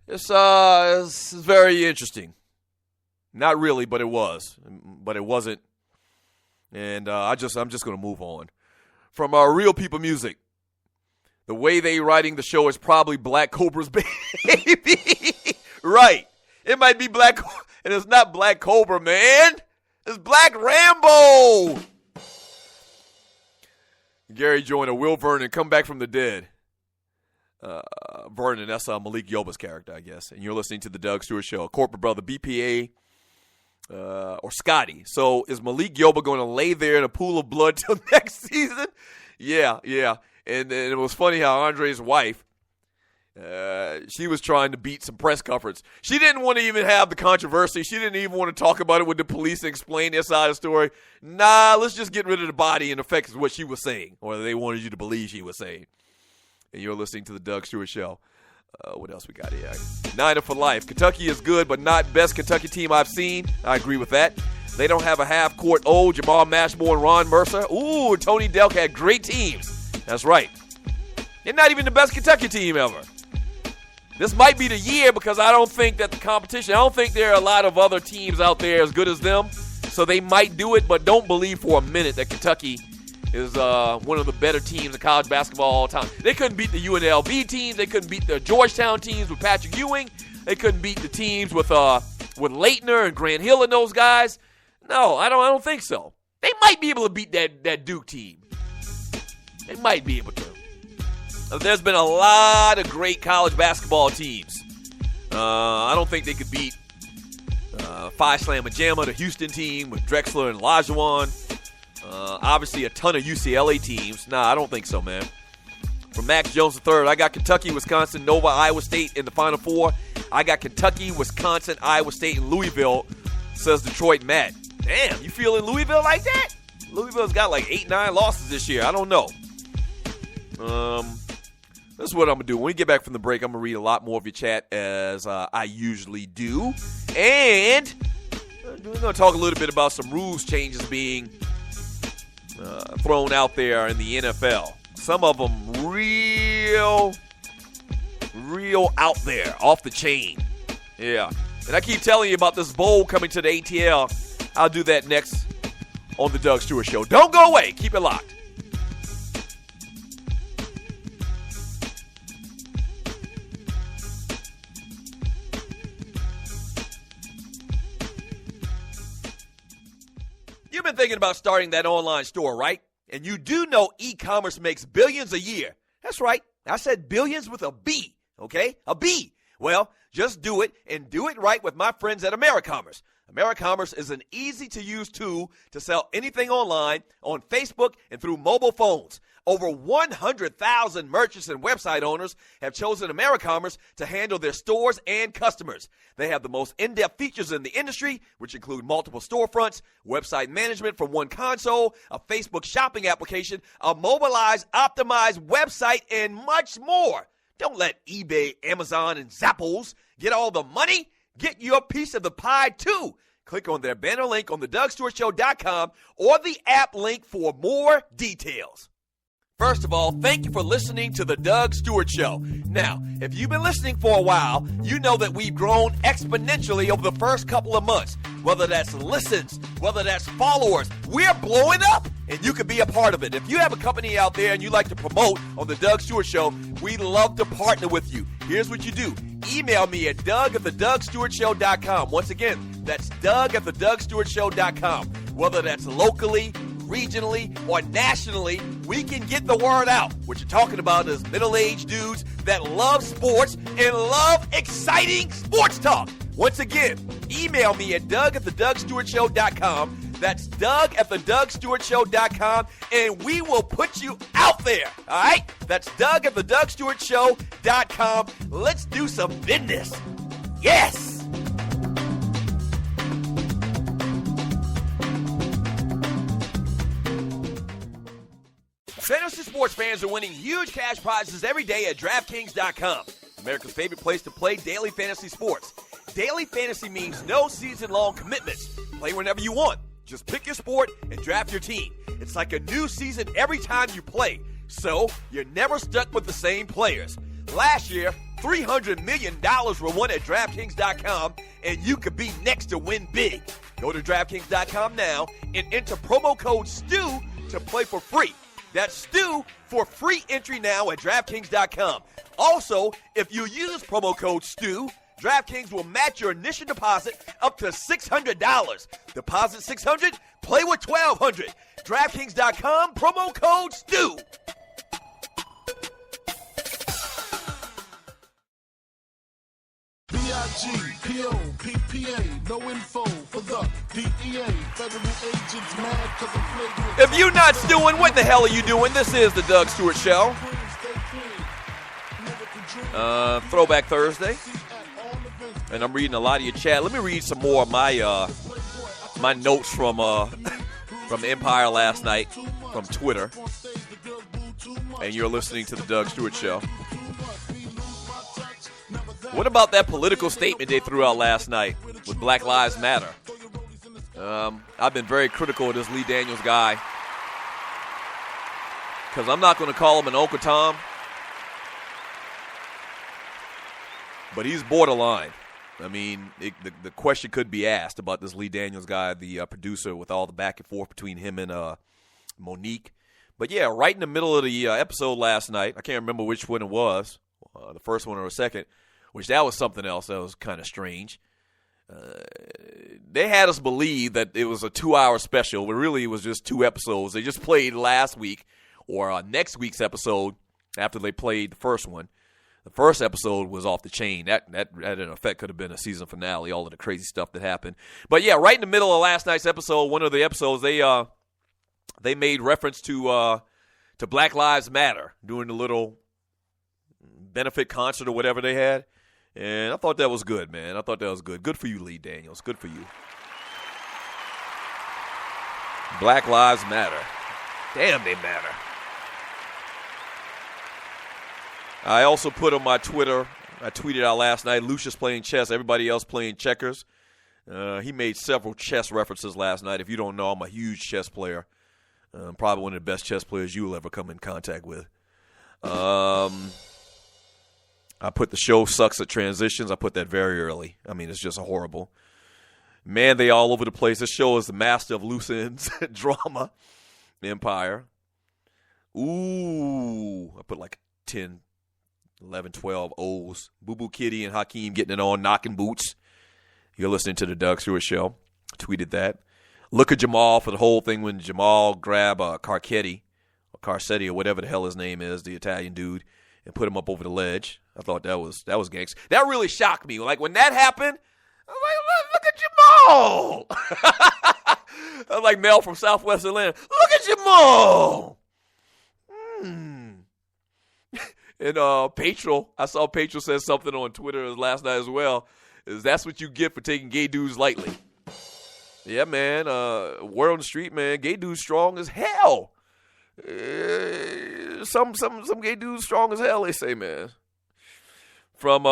Speaker 2: It's very interesting. Not really, but it was. But it wasn't. And I'm just going to move on. From our Real People Music, the way they writing the show is probably Black Cobra's baby. Right. It might be Black Cobra. And it's not Black Cobra, man. It's Black Rambo. Gary Joyner, Will Vernon, come back from the dead. Vernon, that's Malik Yoba's character, I guess. And you're listening to the Doug Stewart Show. Corporate brother, BPA, or Scotty. So is Malik Yoba going to lay there in a pool of blood till next season? Yeah. And it was funny how Andre's wife, she was trying to beat some press conference. She didn't want to even have the controversy. She didn't even want to talk about it with the police and explain their side of the story. Nah, let's just get rid of the body and affect is what she was saying, or they wanted you to believe she was saying. And you're listening to the Doug Stewart Show. What else we got here? Niner for Life. Kentucky is good, but not best Kentucky team I've seen. I agree with that. They don't have a half-court Jamal Mashmore and Ron Mercer. Ooh, Tony Delk had great teams. That's right. They're not even the best Kentucky team ever. This might be the year because I don't think that the competition, I don't think there are a lot of other teams out there as good as them. So they might do it, but don't believe for a minute that Kentucky is one of the better teams in college basketball all time. They couldn't beat the UNLV teams. They couldn't beat the Georgetown teams with Patrick Ewing. They couldn't beat the teams with Leitner and Grant Hill and those guys. No, I don't think so. They might be able to beat that Duke team. They might be able to. There's been a lot of great college basketball teams. I don't think they could beat Phi Slamma Jamma, the Houston team with Drexler and Olajuwon. Obviously, a ton of UCLA teams. Nah, I don't think so, man. From Max Jones III, I got Kentucky, Wisconsin, Nova, Iowa State in the Final Four. I got Kentucky, Wisconsin, Iowa State, and Louisville, says Detroit Matt. Damn, you feeling Louisville like that? Louisville's got like 8-9 losses this year. I don't know. This is what I'm going to do. When we get back from the break, I'm going to read a lot more of your chat as I usually do. And we're going to talk a little bit about some rules changes being thrown out there in the NFL. Some of them real out there, off the chain. Yeah. And I keep telling you about this bowl coming to the ATL. I'll do that next on the Doug Stewart Show. Don't go away. Keep it locked. You've been thinking about starting that online store, right? And you do know e-commerce makes billions a year. That's right. I said billions with a B, okay? A B. Well, just do it and do it right with my friends at AmeriCommerce. AmeriCommerce is an easy-to-use tool to sell anything online, on Facebook, and through mobile phones. Over 100,000 merchants and website owners have chosen AmeriCommerce to handle their stores and customers. They have the most in-depth features in the industry, which include multiple storefronts, website management from one console, a Facebook shopping application, a mobilized, optimized website, and much more. Don't let eBay, Amazon, and Zappos get all the money. Get your piece of the pie, too. Click on their banner link on the DougStewartShow.com or the app link for more details. First of all, thank you for listening to the Doug Stewart Show. Now, if you've been listening for a while, you know that we've grown exponentially over the first couple of months. Whether that's listens, whether that's followers, we're blowing up, and you can be a part of it. If you have a company out there and you like to promote on the Doug Stewart Show, we'd love to partner with you. Here's what you do. Email me at doug@thedougstewartshow.com. Once again, that's doug@thedougstewartshow.com. Whether that's locally, regionally, or nationally, we can get the word out. What you're talking about is middle-aged dudes that love sports and love exciting sports talk. Once again, email me at doug@thedougstewartshow.com. That's doug@thedougstewartshow.com, and we will put you out there. All right? That's doug@thedougstewartshow.com. Let's do some business. Yes! Fantasy sports fans are winning huge cash prizes every day at DraftKings.com. America's favorite place to play daily fantasy sports. Daily fantasy means no season-long commitments. Play whenever you want. Just pick your sport and draft your team. It's like a new season every time you play, so you're never stuck with the same players. Last year, $300 million were won at DraftKings.com, and you could be next to win big. Go to DraftKings.com now and enter promo code STU to play for free. That's STU for free entry now at DraftKings.com. Also, if you use promo code STU, DraftKings will match your initial deposit up to $600. Deposit $600, play with $1,200. DraftKings.com, promo code STU.
Speaker 9: B-I-G-P-O-P-P-A, no info for the DEA. Federal agents mad cause I'm flagrant.
Speaker 2: If you're not stewing, what the hell are you doing? This is the Doug Stewart Show. Throwback Thursday. And I'm reading a lot of your chat. Let me read some more of my notes from Empire last night from Twitter. And you're listening to the Doug Stewart Show. What about that political statement they threw out last night with Black Lives Matter? I've been very critical of this Lee Daniels guy because I'm not going to call him an Uncle Tom, but he's borderline. I mean, the question could be asked about this Lee Daniels guy, the producer, with all the back and forth between him and Monique. But, yeah, right in the middle of the episode last night, I can't remember which one it was, the first one or the second, which that was something else that was kind of strange. They had us believe that it was a 2-hour special, but really it was just 2 episodes. They just played last week or next week's episode after they played the first one. The first episode was off the chain. That in effect could have been a season finale, all of the crazy stuff that happened. But, yeah, right in the middle of last night's episode, one of the episodes, they made reference to Black Lives Matter doing the little benefit concert or whatever they had. And I thought that was good, man. I thought that was good. Good for you, Lee Daniels. Good for you. Black Lives Matter. Damn, they matter. I also put on my Twitter, I tweeted out last night, Lucius playing chess, everybody else playing checkers. He made several chess references last night. If you don't know, I'm a huge chess player. Probably one of the best chess players you will ever come in contact with. I put the show sucks at transitions. I put that very early. I mean, it's just horrible. Man, they all over the place. This show is the master of loose ends. Drama. Empire. Ooh. I put like 10, 11, 12 O's. Boo Boo Kitty and Hakeem getting it on, knocking boots. You're listening to the Doug Stewart Show. Tweeted that. Look at Jamal for the whole thing when Jamal grabbed Carcetti or whatever the hell his name is, the Italian dude, and put him up over the ledge. I thought that was gangster. That really shocked me. Like when that happened, I was like, look at Jamal. I was like Mel from Southwest Atlanta. Look at Jamal. And Patral, I saw Patral said something on Twitter last night as well. Is that's what you get for taking gay dudes lightly? Yeah, man. Word on the street, man. Gay dudes strong as hell. Some gay dudes strong as hell. They say, man. From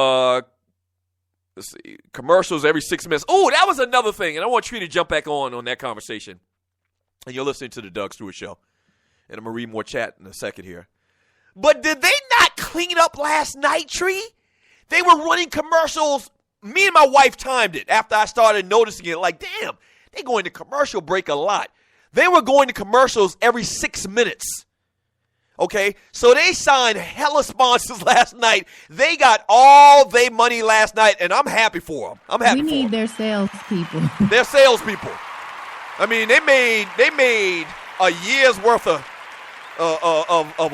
Speaker 2: let's see, commercials every 6 minutes. Oh, that was another thing, and I want you to jump back on that conversation. And you're listening to the Doug Stewart Show, and I'm gonna read more chat in a second here. But did they not clean up last night, Tree? They were running commercials. Me and my wife timed it after I started noticing it. Like, damn, they go into commercial break a lot. They were going to commercials every 6 minutes. Okay? So they signed hella sponsors last night. They got all their money last night, and I'm happy for them.
Speaker 5: We need their salespeople.
Speaker 2: They're salespeople. I mean, they made a year's worth of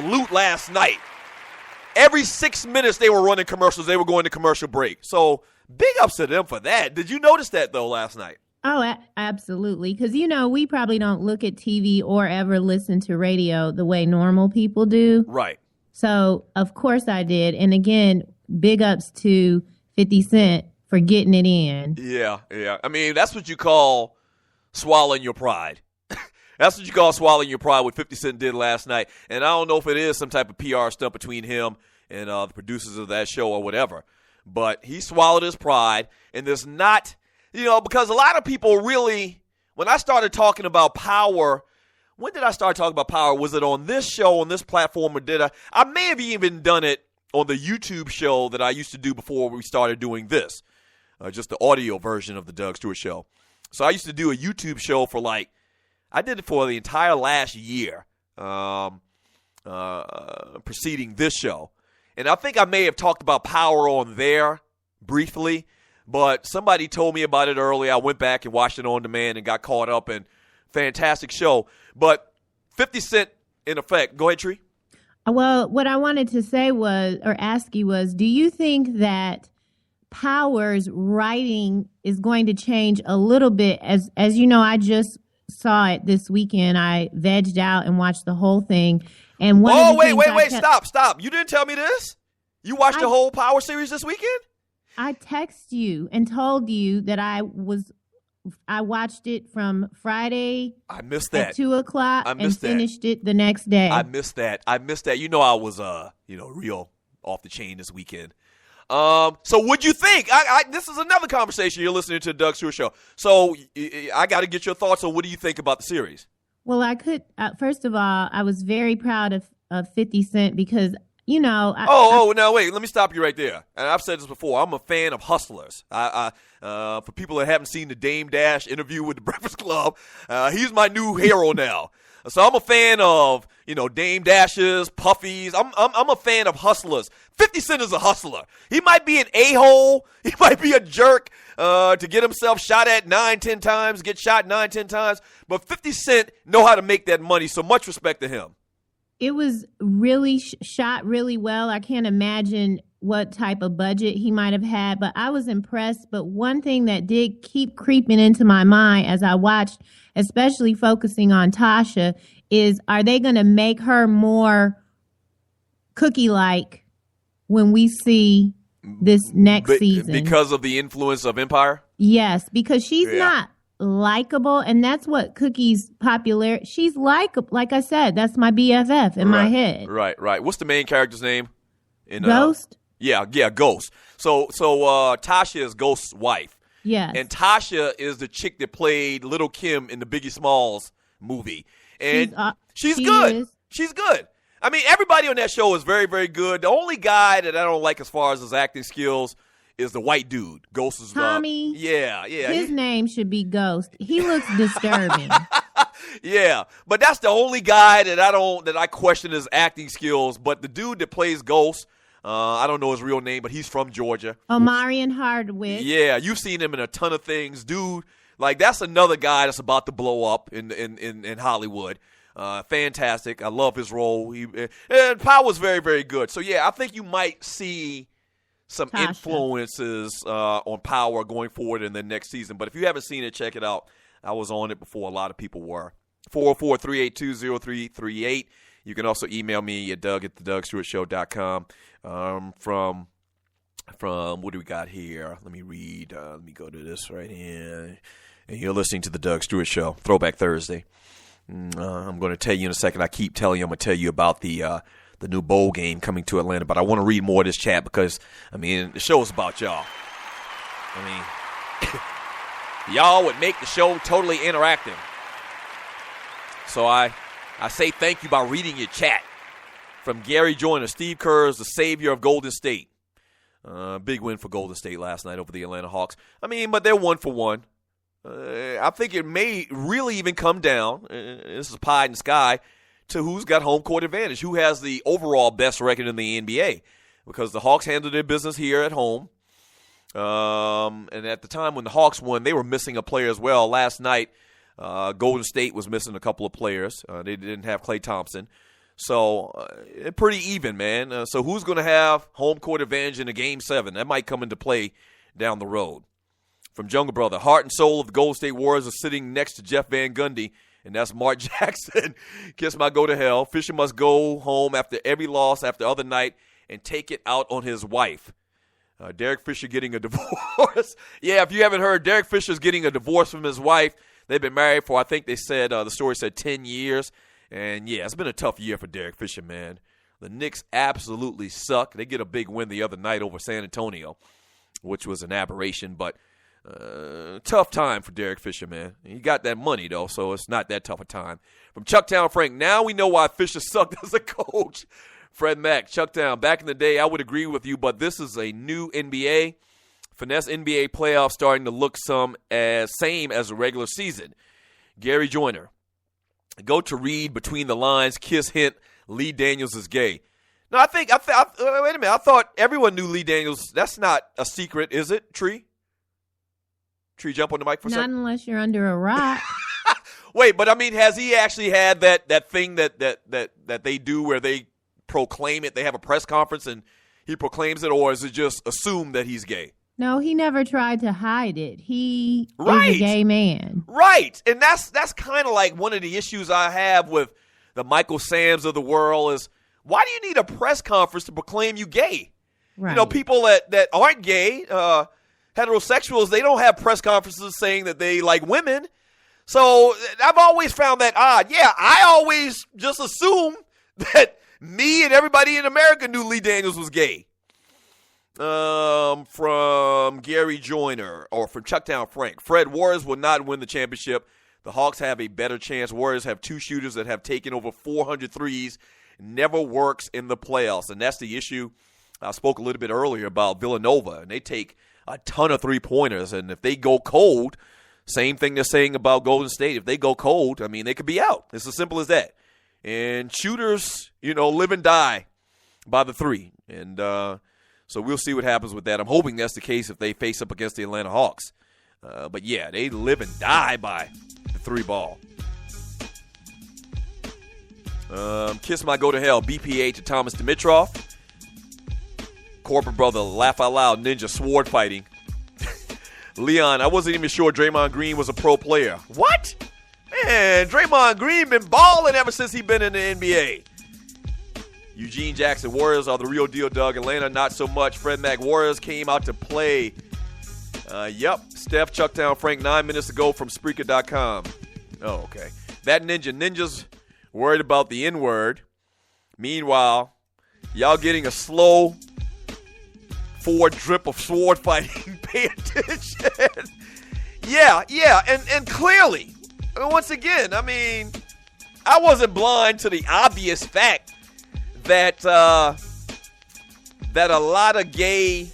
Speaker 2: loot last night. Every 6 minutes they were running commercials. They were going to commercial break. So big ups to them for that. Did you notice that, though, last night?
Speaker 5: Oh, absolutely. Because, we probably don't look at TV or ever listen to radio the way normal people do.
Speaker 2: Right.
Speaker 5: So, of course I did. And again, big ups to 50 Cent for getting it in.
Speaker 2: Yeah. I mean, that's what you call swallowing your pride. That's what you call swallowing your pride, what 50 Cent did last night. And I don't know if it is some type of PR stunt between him and the producers of that show or whatever. But he swallowed his pride. And there's not, because a lot of people really, when I started talking about power, when did I start talking about power? Was it on this show, on this platform, or did I may have even done it on the YouTube show that I used to do before we started doing this, just the audio version of the Doug Stewart Show. So I used to do a YouTube show for I did it for the entire last year preceding this show. And I think I may have talked about power on there briefly, but somebody told me about it early. I went back and watched it on demand and got caught up, and fantastic show. But 50 Cent, in effect, go ahead, Tree.
Speaker 5: Well, what I wanted to say ask you was, do you think that Power's writing is going to change a little bit? As you know, I just saw it this weekend. I vegged out and watched the whole thing. And
Speaker 2: wait, stop. You didn't tell me this? You watched the whole Power series this weekend?
Speaker 5: I texted you and told you that I watched it from Friday.
Speaker 2: I missed that.
Speaker 5: At 2:00 and finished it the next day.
Speaker 2: I missed that. I was real off the chain this weekend. So what'd you think? This is another conversation. You're listening to the Doug Stewart Show. So I got to get your thoughts on what do you think about the series?
Speaker 5: Well, first of all, I was very proud of 50 Cent because, now
Speaker 2: wait, let me stop you right there. And I've said this before. I'm a fan of hustlers. For people that haven't seen the Dame Dash interview with the Breakfast Club, he's my new hero now. So I'm a fan of, Dame Dashes, Puffies. I'm a fan of hustlers. 50 Cent is a hustler. He might be an a-hole. He might be a jerk to get himself shot at 9-10 times, get shot 9-10 times. But 50 Cent know how to make that money, so much respect to him.
Speaker 5: It was really shot really well. I can't imagine what type of budget he might have had, but I was impressed. But one thing that did keep creeping into my mind as I watched, especially focusing on Tasha, is are they going to make her more Cookie-like when we see this next season?
Speaker 2: Because of the influence of Empire?
Speaker 5: Yes, because she's not likable, and that's what Cookie's popularity. She's likable. Like I said, that's my BFF in my head.
Speaker 2: Right. What's the main character's name?
Speaker 5: Ghost?
Speaker 2: Yeah, Ghost. So Tasha is Ghost's wife.
Speaker 5: Yes.
Speaker 2: And Tasha is the chick that played Little Kim in the Biggie Smalls movie. And she's good.
Speaker 5: Is.
Speaker 2: She's good. I mean, everybody on that show is very, very good. The only guy that I don't like as far as his acting skills is the white dude. Ghost is
Speaker 5: Tommy.
Speaker 2: Yeah.
Speaker 5: His name should be Ghost. He looks disturbing.
Speaker 2: Yeah, but that's the only guy that I question his acting skills. But the dude that plays Ghost, I don't know his real name, but he's from Georgia.
Speaker 5: Omarion Hardwick.
Speaker 2: Yeah, you've seen him in a ton of things, dude. Like, that's another guy that's about to blow up in Hollywood. Fantastic. I love his role. And Power's very, very good. So, yeah, I think you might see some influences on Power going forward in the next season. But if you haven't seen it, check it out. I was on it before a lot of people were. 404-382-0338. You can also email me at doug@thedougstewartshow.com. From what do we got here? Let me read. Let me go to this right here. And you're listening to The Doug Stewart Show, Throwback Thursday. I'm going to tell you in a second. I keep telling you I'm going to tell you about the new bowl game coming to Atlanta. But I want to read more of this chat because, I mean, the show is about y'all. I mean, y'all would make the show totally interactive. So I say thank you by reading your chat. From Gary Joyner, Steve Kerr is the savior of Golden State. Big win for Golden State last night over the Atlanta Hawks. I mean, but they're 1-for-1. I think it may really even come down, this is pie in the sky, to who's got home court advantage, who has the overall best record in the NBA. Because the Hawks handled their business here at home. And at the time when the Hawks won, they were missing a player as well. Last night, Golden State was missing a couple of players. They didn't have Klay Thompson. So, pretty even, man. So, who's going to have home court advantage in a Game 7? That might come into play down the road. From Jungle Brother, heart and soul of the Golden State Warriors are sitting next to Jeff Van Gundy, and that's Mark Jackson. Kiss my go to hell. Fisher must go home after every loss after other night and take it out on his wife. Derek Fisher getting a divorce. Yeah, if you haven't heard, Derek Fisher's getting a divorce from his wife. They've been married for, I think they said, the story said 10 years. And, yeah, it's been a tough year for Derek Fisher, man. The Knicks absolutely suck. They get a big win the other night over San Antonio, which was an aberration. But tough time for Derek Fisher, man. He got that money, though, so it's not that tough a time. From Chucktown Frank, now we know why Fisher sucked as a coach. Fred Mack, Chucktown, back in the day, I would agree with you, but this is a new NBA. Finesse NBA playoffs starting to look same as a regular season. Gary Joyner. Go to read between the lines, kiss hint, Lee Daniels is gay. No, wait a minute. I thought everyone knew Lee Daniels. That's not a secret, is it, Tree? Tree, jump on the mic for a second.
Speaker 5: Not unless you're under a rock.
Speaker 2: Wait, but I mean, has he actually had that thing that they do where they proclaim it? They have a press conference and he proclaims it, or is it just assumed that he's gay?
Speaker 5: No, he never tried to hide it. He is a gay man.
Speaker 2: Right. And that's kind of like one of the issues I have with the Michael Sams of the world is, why do you need a press conference to proclaim you gay? Right. You know, people that aren't gay, heterosexuals, they don't have press conferences saying that they like women. So I've always found that odd. Yeah, I always just assume that me and everybody in America knew Lee Daniels was gay. From Gary Joyner, or from Chucktown Frank. Fred, Warriors will not win the championship. The Hawks have a better chance. Warriors have two shooters that have taken over 400 threes. Never works in the playoffs, and that's the issue. I spoke a little bit earlier about Villanova, and they take a ton of three-pointers, and if they go cold, same thing they're saying about Golden State. If they go cold, I mean, they could be out. It's as simple as that. And shooters, live and die by the three. And so we'll see what happens with that. I'm hoping that's the case if they face up against the Atlanta Hawks. But, yeah, they live and die by the three ball. Kiss my go to hell, BPA to Thomas Dimitrov. Corporate brother, laugh out loud, ninja sword fighting. Leon, I wasn't even sure Draymond Green was a pro player. What? Man, Draymond Green been balling ever since he been in the NBA. Eugene Jackson, Warriors are the real deal, Doug. Atlanta, not so much. Fred Mack, Warriors came out to play. Yep. Steph, Chucktown, Frank, 9 minutes ago from Spreaker.com. Oh, okay. That ninja's worried about the N-word. Meanwhile, y'all getting a slow forward drip of sword fighting. Pay attention. Yeah. And clearly, once again, I mean, I wasn't blind to the obvious fact that that a lot of gay,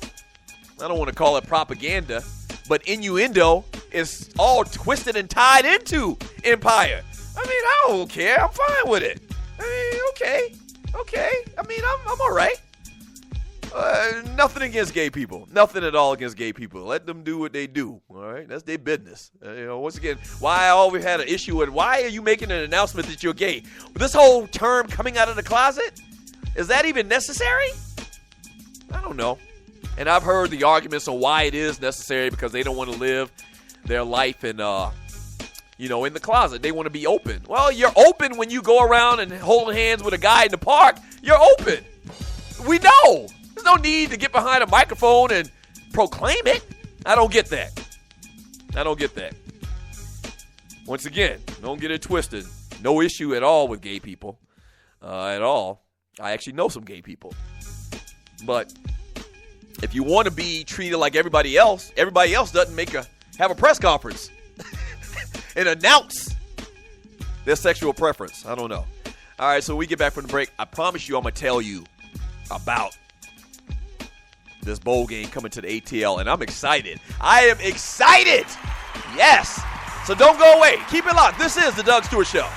Speaker 2: I don't want to call it propaganda, but innuendo is all twisted and tied into Empire. I mean, I don't care. I'm fine with it. I mean, okay. I mean, I'm all right. Nothing against gay people. Nothing at all against gay people. Let them do what they do. All right, that's their business. Once again, why I always had an issue with why are you making an announcement that you're gay? This whole term coming out of the closet, is that even necessary? I don't know. And I've heard the arguments on why it is necessary because they don't want to live their life in, in the closet. They want to be open. Well, you're open when you go around and holding hands with a guy in the park. You're open. We know. There's no need to get behind a microphone and proclaim it. I don't get that. Once again, don't get it twisted. No issue at all with gay people. At all. I actually know some gay people. But if you want to be treated like everybody else doesn't have a press conference and announce their sexual preference. I don't know. All right, so we get back from the break. I promise you I'm going to tell you about this bowl game coming to the ATL, and I'm excited. I am excited. Yes. So don't go away. Keep it locked. This is the Doug Stewart Show.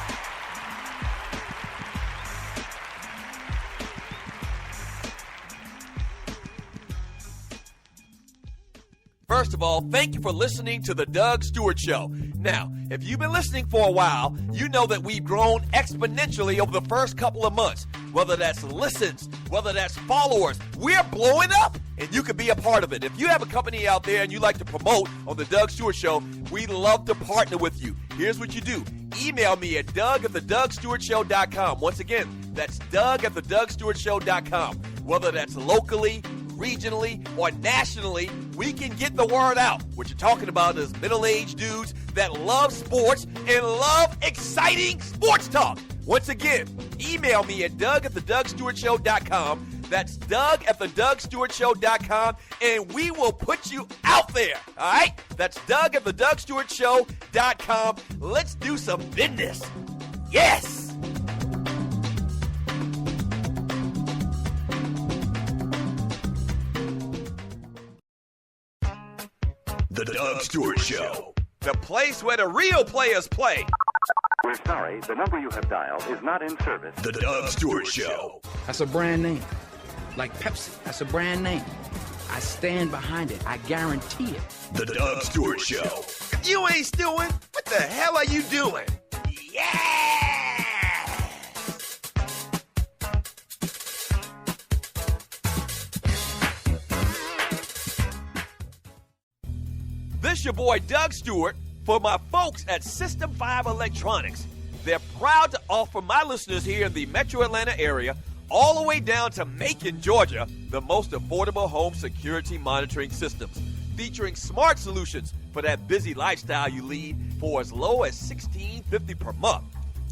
Speaker 2: First of all, thank you for listening to the Doug Stewart Show. Now, if you've been listening for a while, you know that we've grown exponentially over the first couple of months. Whether that's listens, whether that's followers, we're blowing up, and you could be a part of it. If you have a company out there and you like to promote on the Doug Stewart Show, we'd love to partner with you. Here's what you do. Email me at doug@thedougstewartshow.com. Once again, that's doug@thedougstewartshow.com. Whether that's locally, regionally, or nationally, we can get the word out. What you're talking about is middle-aged dudes that love sports and love exciting sports talk. Once again, email me at doug@thedougstewartshow.com. That's doug@thedougstewartshow.com, and we will put you out there. All right? That's doug@thedougstewartshow.com. Let's do some business. Yes! The Doug Stewart Show. The place where the real players play.
Speaker 6: We're sorry, the number you have dialed is not in service.
Speaker 2: The Doug Stewart Show.
Speaker 7: That's a brand name. Like Pepsi, that's a brand name. I stand behind it. I guarantee it.
Speaker 2: The Doug Stewart Show. If you ain't stewing, what the hell are you doing? Yeah! This your boy Doug Stewart for my folks at System 5 Electronics. They're proud to offer my listeners here in the Metro Atlanta area all the way down to Macon, Georgia, the most affordable home security monitoring systems, featuring smart solutions for that busy lifestyle you lead for as low as $16.50 per month.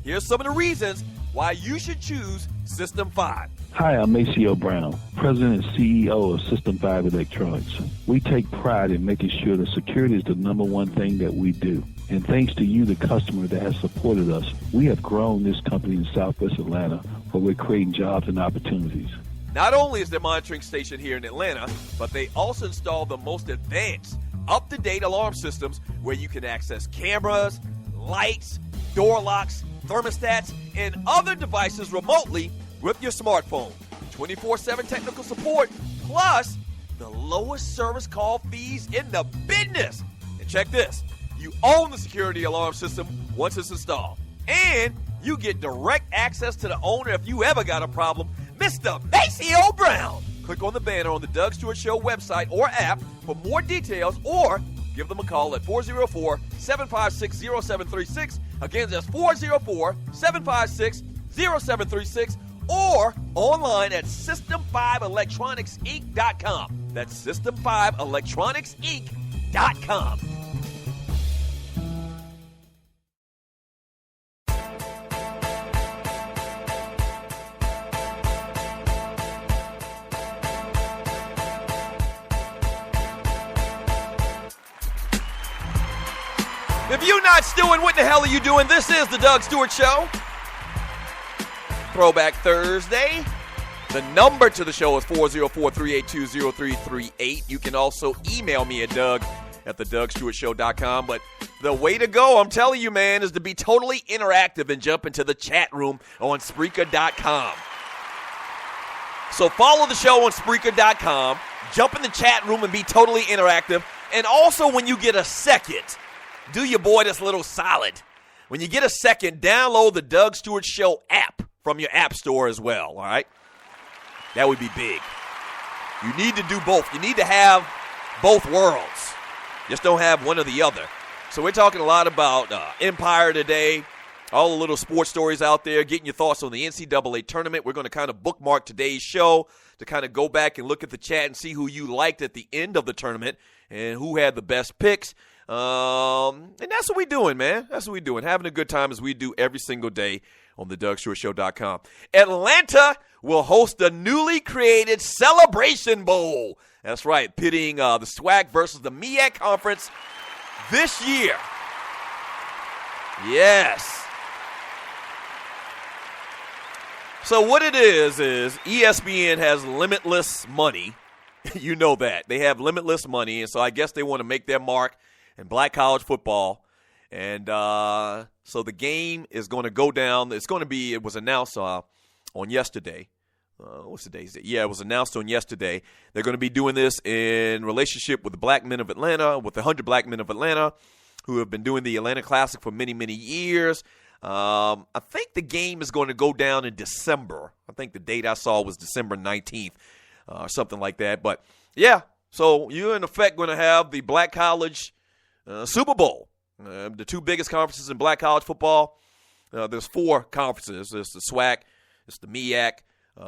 Speaker 2: Here's some of the reasons why you should choose System 5.
Speaker 3: Hi, I'm Maceo Brown, President and CEO of System 5 Electronics. We take pride in making sure that security is the number one thing that we do. And thanks to you, the customer that has supported us, we have grown this company in Southwest Atlanta where we're creating jobs and opportunities.
Speaker 2: Not only is their monitoring station here in Atlanta, but they also install the most advanced, up-to-date alarm systems where you can access cameras, lights, door locks, thermostats, and other devices remotely with your smartphone. 24/7 technical support, plus the lowest service call fees in the business. And check this. You own the security alarm system once it's installed. And you get direct access to the owner if you ever got a problem, Mr. Maceo Brown. Click on the banner on the Doug Stewart Show website or app for more details, or give them a call at 404-756-0736. Again, that's 404-756-0736. Or online at System5ElectronicsInc.com. That's System5ElectronicsInc.com. If you're not stewing, what the hell are you doing? This is the Doug Stewart Show. Throwback Thursday. The number to the show is 404-382-0338. You can also email me at Doug@thedougstewartshow.com. But the way to go, I'm telling you, man, is to be totally interactive and jump into the chat room on Spreaker.com. So follow the show on Spreaker.com. Jump in the chat room and be totally interactive. And also, when you get a second, do your boy this little solid. When you get a second, download the Doug Stewart Show app from your app store as well, all right? That would be big. You need to do both. You need to have both worlds. Just don't have one or the other. So we're talking a lot about Empire today, all the little sports stories out there, getting your thoughts on the NCAA tournament. We're going to kind of bookmark today's show to kind of go back and look at the chat and see who you liked at the end of the tournament and who had the best picks. And that's what we're doing, man. That's what we're doing. Having a good time as we do every single day on the DougStewartShow.com. Atlanta will host the newly created Celebration Bowl. That's right, pitting the SWAC versus the MEAC Conference this year. Yes. So what it is ESPN has limitless money. You know that. They have limitless money, and so I guess they want to make their mark in black college football. And so the game is going to go down. It was announced on yesterday. What's the day? Yeah, it was announced on yesterday. They're going to be doing this in relationship with the Black Men of Atlanta, with the 100 Black Men of Atlanta, who have been doing the Atlanta Classic for many, many years. I think the game is going to go down in December. I think the date I saw was December 19th, or something like that. But, yeah, so you're in effect going to have the black college Super Bowl. The two biggest conferences in black college football. There's four conferences. There's the SWAC, it's the MEAC.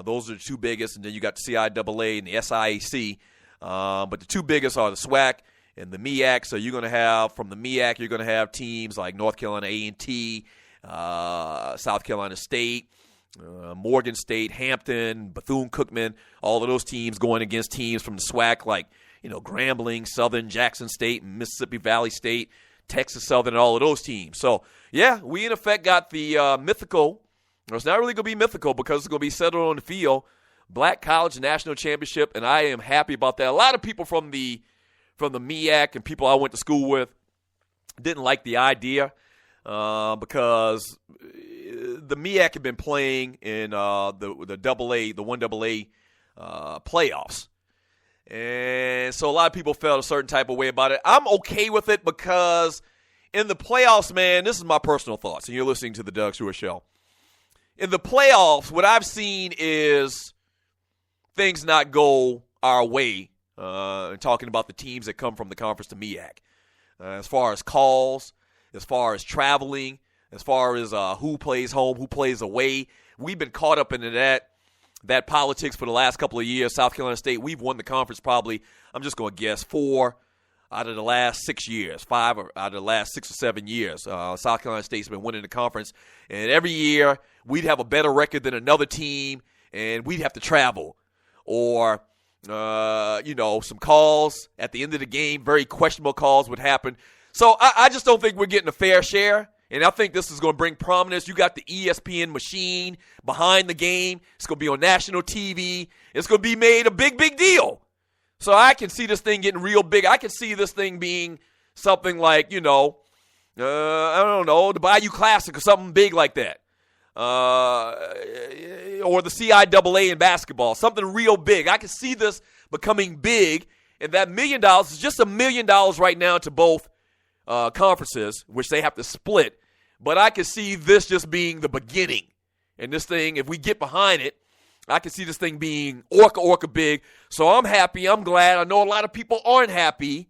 Speaker 2: Those are the two biggest, and then you got the CIAA and the SIAC. But the two biggest are the SWAC and the MEAC. So you're going to have, from the MEAC, you're going to have teams like North Carolina A&T, South Carolina State, Morgan State, Hampton, Bethune-Cookman, all of those teams going against teams from the SWAC like, Grambling, Southern, Jackson State, and Mississippi Valley State, Texas Southern, and all of those teams. So, yeah, we in effect got the mythical, it's not really going to be mythical because it's going to be settled on the field, Black College National Championship, and I am happy about that. A lot of people from the MEAC and people I went to school with didn't like the idea because the MEAC had been playing in the AA, the 1AA playoffs. And so a lot of people felt a certain type of way about it. I'm okay with it because in the playoffs, man, this is my personal thoughts, and you're listening to the Doug Stewart Show. In the playoffs, what I've seen is things not go our way, talking about the teams that come from the conference to MEAC. As far as calls, as far as traveling, as far as who plays home, who plays away. We've been caught up into that politics for the last couple of years. South Carolina State, we've won the conference probably, I'm just going to guess, 4 out of the last 6 years, 5 out of the last 6 or 7 years. South Carolina State's been winning the conference. And every year, we'd have a better record than another team, and we'd have to travel. Or, some calls at the end of the game, very questionable calls would happen. So I just don't think we're getting a fair share. And I think this is going to bring prominence. You got the ESPN machine behind the game. It's going to be on national TV. It's going to be made a big, big deal. So I can see this thing getting real big. I can see this thing being something like, I don't know, the Bayou Classic or something big like that. Or the CIAA in basketball, something real big. I can see this becoming big. And that $1 million is just $1 million right now to both conferences, which they have to split. But I can see this just being the beginning. And this thing, if we get behind it, I can see this thing being orca big. So I'm happy. I'm glad. I know a lot of people aren't happy.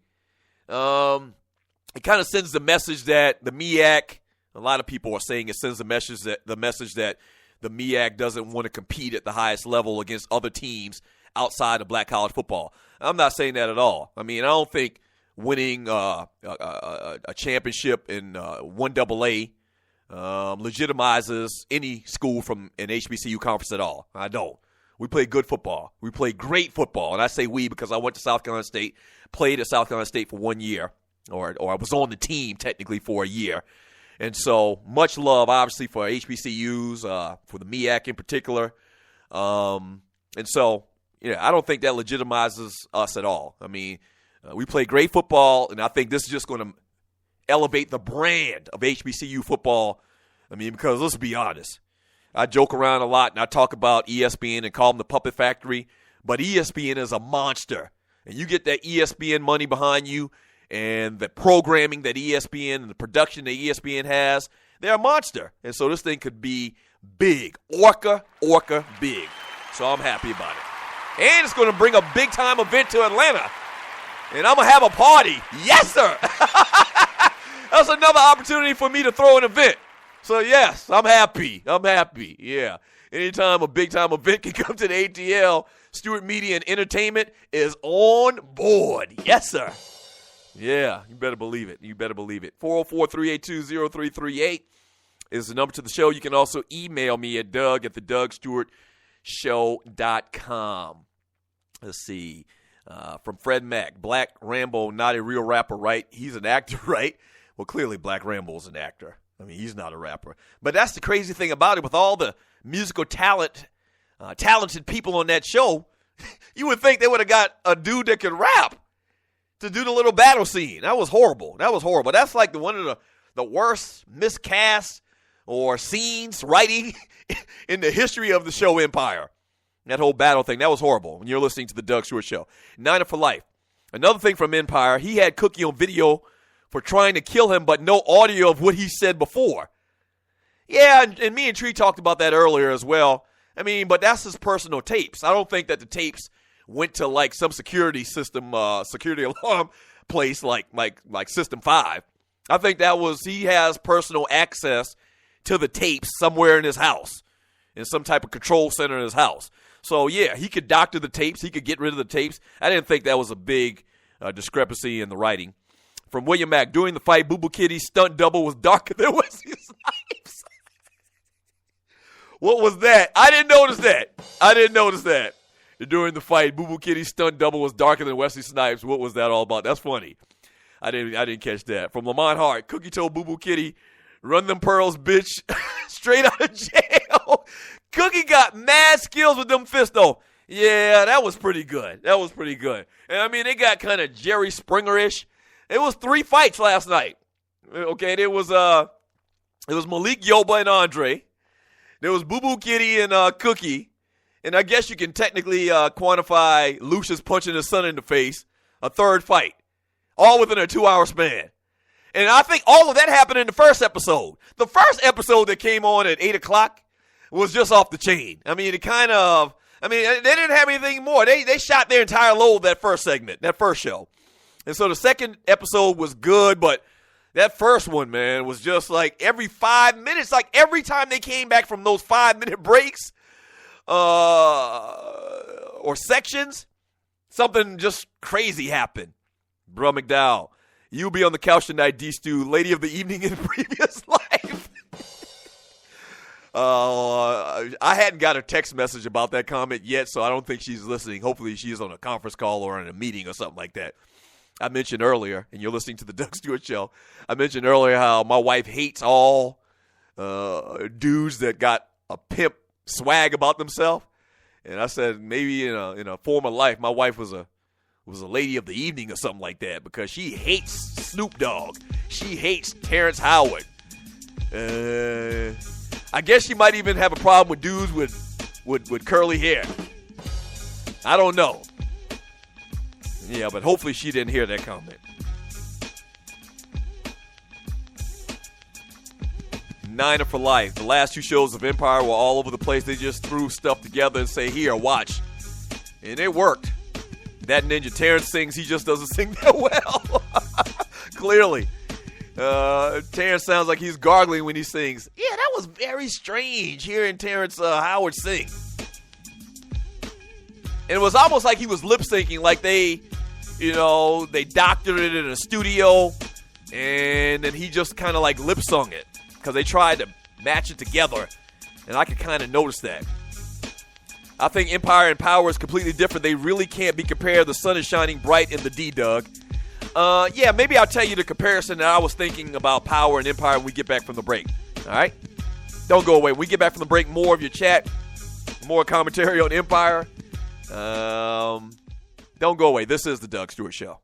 Speaker 2: It kind of sends the message that the MEAC, a lot of people are saying it sends the message that the MEAC doesn't want to compete at the highest level against other teams outside of black college football. I'm not saying that at all. I mean, I don't think winning a championship in 1AA legitimizes any school from an HBCU conference at all. I don't. We play good football. We play great football. And I say we because I went to South Carolina State, played at South Carolina State for 1 year, or I was on the team technically for a year. And so much love, obviously, for HBCUs, for the MEAC in particular. And so, I don't think that legitimizes us at all. I mean, we play great football, and I think this is just going to elevate the brand of HBCU football. I mean, because let's be honest. I joke around a lot, and I talk about ESPN and call them the puppet factory. But ESPN is a monster. And you get that ESPN money behind you and the programming that ESPN and the production that ESPN has, they're a monster. And so this thing could be big. Orca big. So I'm happy about it. And it's going to bring a big-time event to Atlanta. And I'm going to have a party. Yes, sir. That's another opportunity for me to throw an event. So, yes, I'm happy. Yeah. Anytime a big-time event can come to the ATL, Stewart Media and Entertainment is on board. Yes, sir. Yeah, you better believe it. 404-382-0338 is the number to the show. You can also email me at doug@thedougstewartshow.com. Let's see. From Fred Mack, Black Rambo, not a real rapper, right? He's an actor, right? Well, clearly Black Rambo's an actor. I mean, he's not a rapper. But that's the crazy thing about it. With all the musical talented people on that show, you would think they would have got a dude that could rap to do the little battle scene. That was horrible. That's like one of the worst miscasts or scenes writing in the history of the show Empire. That whole battle thing, that was horrible when you're listening to the Doug Stewart Show. Niner for life. Another thing from Empire, he had Cookie on video for trying to kill him, but no audio of what he said before. Yeah, and me and Tree talked about that earlier as well. I mean, but that's his personal tapes. I don't think that the tapes went to like some security system, security alarm place like System 5. I think he has personal access to the tapes somewhere in his house, in some type of control center in his house. So, yeah, he could doctor the tapes. He could get rid of the tapes. I didn't think that was a big discrepancy in the writing. From William Mack, during the fight, Boo Boo Kitty's stunt double was darker than Wesley Snipes. What was that? I didn't notice that. During the fight, Boo Boo Kitty's stunt double was darker than Wesley Snipes. What was that all about? That's funny. I didn't catch that. From Lamont Hart, Cookie told Boo Boo Kitty, run them pearls, bitch, straight out of jail. Cookie got mad skills with them fists, though. Yeah, that was pretty good. And, I mean, they got kind of Jerry Springer-ish. It was 3 fights last night. Okay, it was Malik Yoba and Andre. There was Boo Boo Kitty and Cookie. And I guess you can technically quantify Lucius punching his son in the face. A 3rd fight. All within a 2-hour span. And I think all of that happened in the first episode. The first episode that came on at 8 o'clock was just off the chain. I mean, they didn't have anything more. They shot their entire load that first segment, that first show. And so the second episode was good, but that first one, man, was just like every 5 minutes, like every time they came back from those 5-minute breaks or sections, something just crazy happened. Bro McDowell, you'll be on the couch tonight, D-Stew, lady of the evening in previous life. I hadn't got a text message about that comment yet, so I don't think she's listening. Hopefully she's on a conference call or in a meeting or something like that. I mentioned earlier, and you're listening to the Doug Stewart Show, I mentioned earlier how my wife hates all dudes that got a pimp swag about themselves. And I said maybe in a former life, my wife was a lady of the evening or something like that because she hates Snoop Dogg. She hates Terrence Howard. I guess she might even have a problem with dudes with curly hair. I don't know. Yeah, but hopefully she didn't hear that comment. Niner for life. The last 2 shows of Empire were all over the place. They just threw stuff together and say, here, watch. And it worked. That ninja Terrence sings, he just doesn't sing that well. Clearly. Terrence sounds like he's gargling when he sings. Yeah, that was very strange hearing Terrence Howard sing. And it was almost like he was lip syncing, like they doctored it in a studio, and then he just kind of like lip sung it because they tried to match it together, and I could kind of notice that. I think Empire and Power is completely different. They really can't be compared. The sun is shining bright in the D, Doug. Yeah, maybe I'll tell you the comparison that I was thinking about Power and Empire when we get back from the break. All right? Don't go away. When we get back from the break, more of your chat, more commentary on Empire. Don't go away. This is the Doug Stewart Show.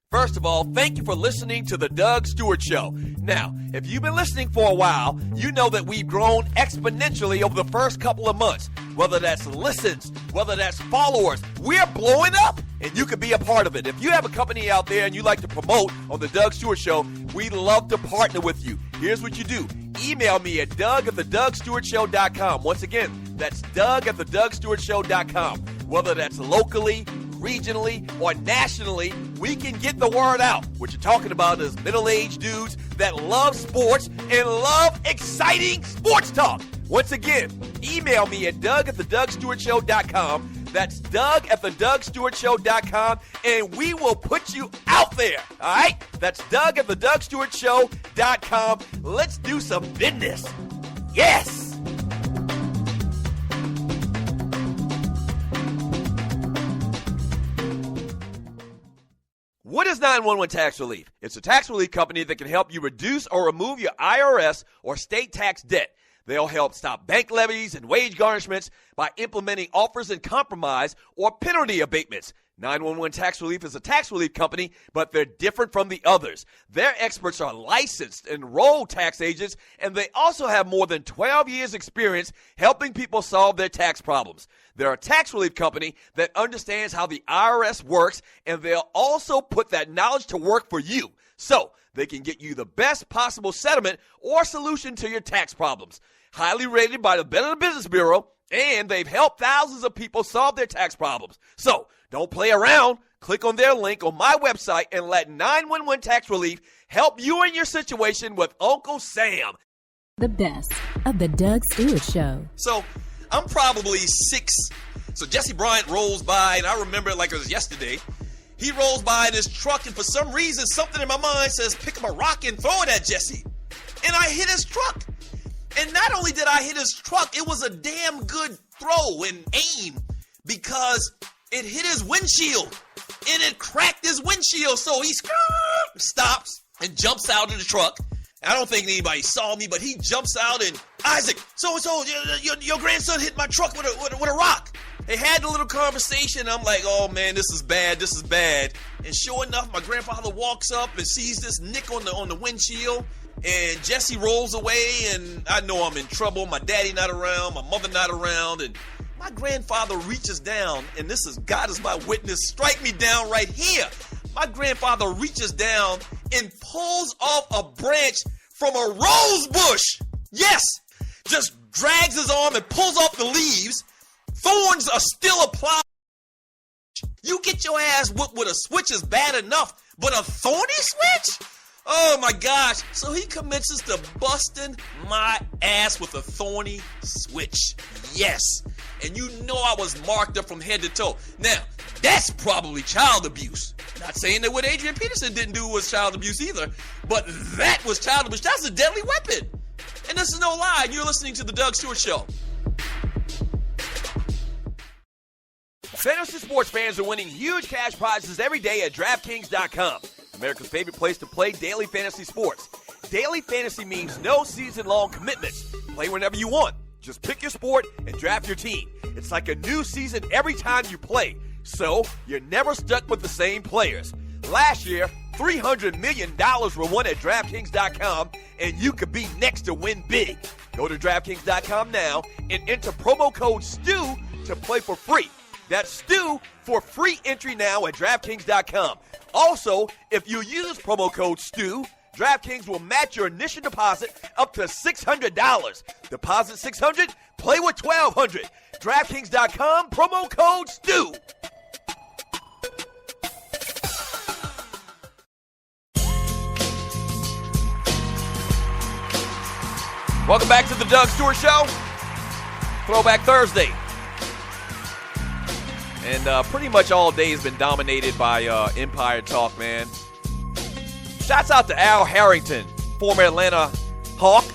Speaker 2: First of all, thank you for listening to the Doug Stewart Show. Now, if you've been listening for a while, you know that we've grown exponentially over the first couple of months. Whether that's listens, whether that's followers, we're blowing up, and you can be a part of it. If you have a company out there and you like to promote on the Doug Stewart Show, we'd love to partner with you. Here's what you do. Email me at doug@thedougstewartshow.com. Once again, that's doug@thedougstewartshow.com. Whether that's locally, regionally, or nationally, we can get the word out. What you're talking about is middle-aged dudes that love sports and love exciting sports talk. Once again, email me at doug@thedougstewartshow.com. That's doug@thedougstewartshow.com, and we will put you out there. All right? That's doug@thedougstewartshow.com. Let's do some business. Yes! What is 911 Tax Relief? It's a tax relief company that can help you reduce or remove your IRS or state tax debt. They'll help stop bank levies and wage garnishments by implementing offers and compromise or penalty abatements. 911 Tax Relief is a tax relief company, but they're different from the others. Their experts are licensed, enrolled tax agents, and they also have more than 12 years' experience helping people solve their tax problems. They're a tax relief company that understands how the IRS works, and they'll also put that knowledge to work for you, so they can get you the best possible settlement or solution to your tax problems. Highly rated by the Better Business Bureau, and they've helped thousands of people solve their tax problems. So, don't play around. Click on their link on my website and let 911 Tax Relief help you in your situation with Uncle Sam.
Speaker 1: The best of the Doug Stewart Show.
Speaker 8: So, I'm probably 6. So, Jesse Bryant rolls by, and I remember it like it was yesterday. He rolls by in his truck, and for some reason, something in my mind says, pick up a rock and throw it at Jesse. And I hit his truck. And not only did I hit his truck, it was a damn good throw and aim because it hit his windshield and it cracked his windshield. So he stops and jumps out of the truck. I don't think anybody saw me, but he jumps out and Isaac, so your grandson hit my truck with a rock. They had a little conversation. I'm like, oh man, this is bad. And sure enough, my grandfather walks up and sees this nick on the windshield. And Jesse rolls away, and I know I'm in trouble. My daddy not around, my mother not around, and my grandfather reaches down, and this is God is my witness. Strike me down right here. My grandfather reaches down and pulls off a branch from a rose bush. Yes, just drags his arm and pulls off the leaves. Thorns are still applied. You get your ass whooped with a switch is bad enough, but a thorny switch? Oh my gosh. So he commences to busting my ass with a thorny switch. Yes. And you know I was marked up from head to toe. Now, that's probably child abuse. Not saying that what Adrian Peterson didn't do was child abuse either, but that was child abuse. That's a deadly weapon. And this is no lie. You're listening to the Doug Stewart Show.
Speaker 2: Fantasy sports fans are winning huge cash prizes every day at DraftKings.com. America's favorite place to play daily fantasy sports. Daily fantasy means no season-long commitments. Play whenever you want. Just pick your sport and draft your team. It's like a new season every time you play, so you're never stuck with the same players. Last year, $300 million were won at DraftKings.com, and you could be next to win big. Go to DraftKings.com now and enter promo code STU to play for free. That's STU for free entry now at DraftKings.com. Also, if you use promo code STU, DraftKings will match your initial deposit up to $600. Deposit $600, play with $1,200. DraftKings.com, promo code STU. Welcome back to the Doug Stewart Show. Throwback Thursday. And pretty much all day has been dominated by Empire talk, man. Shouts out to Al Harrington, former Atlanta Hawk.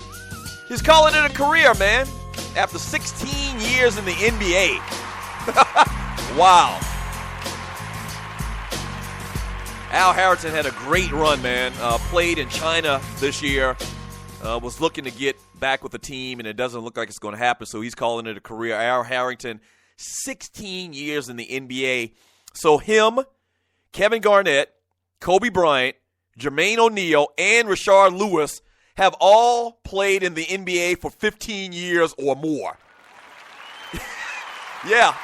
Speaker 2: He's calling it a career, man, after 16 years in the NBA. Wow. Al Harrington had a great run, man. Played in China this year. Was looking to get back with the team, and it doesn't look like it's going to happen, so he's calling it a career. Al Harrington, 16 years in the NBA. So him, Kevin Garnett, Kobe Bryant, Jermaine O'Neal, and Rashard Lewis have all played in the NBA for 15 years or more. Yeah.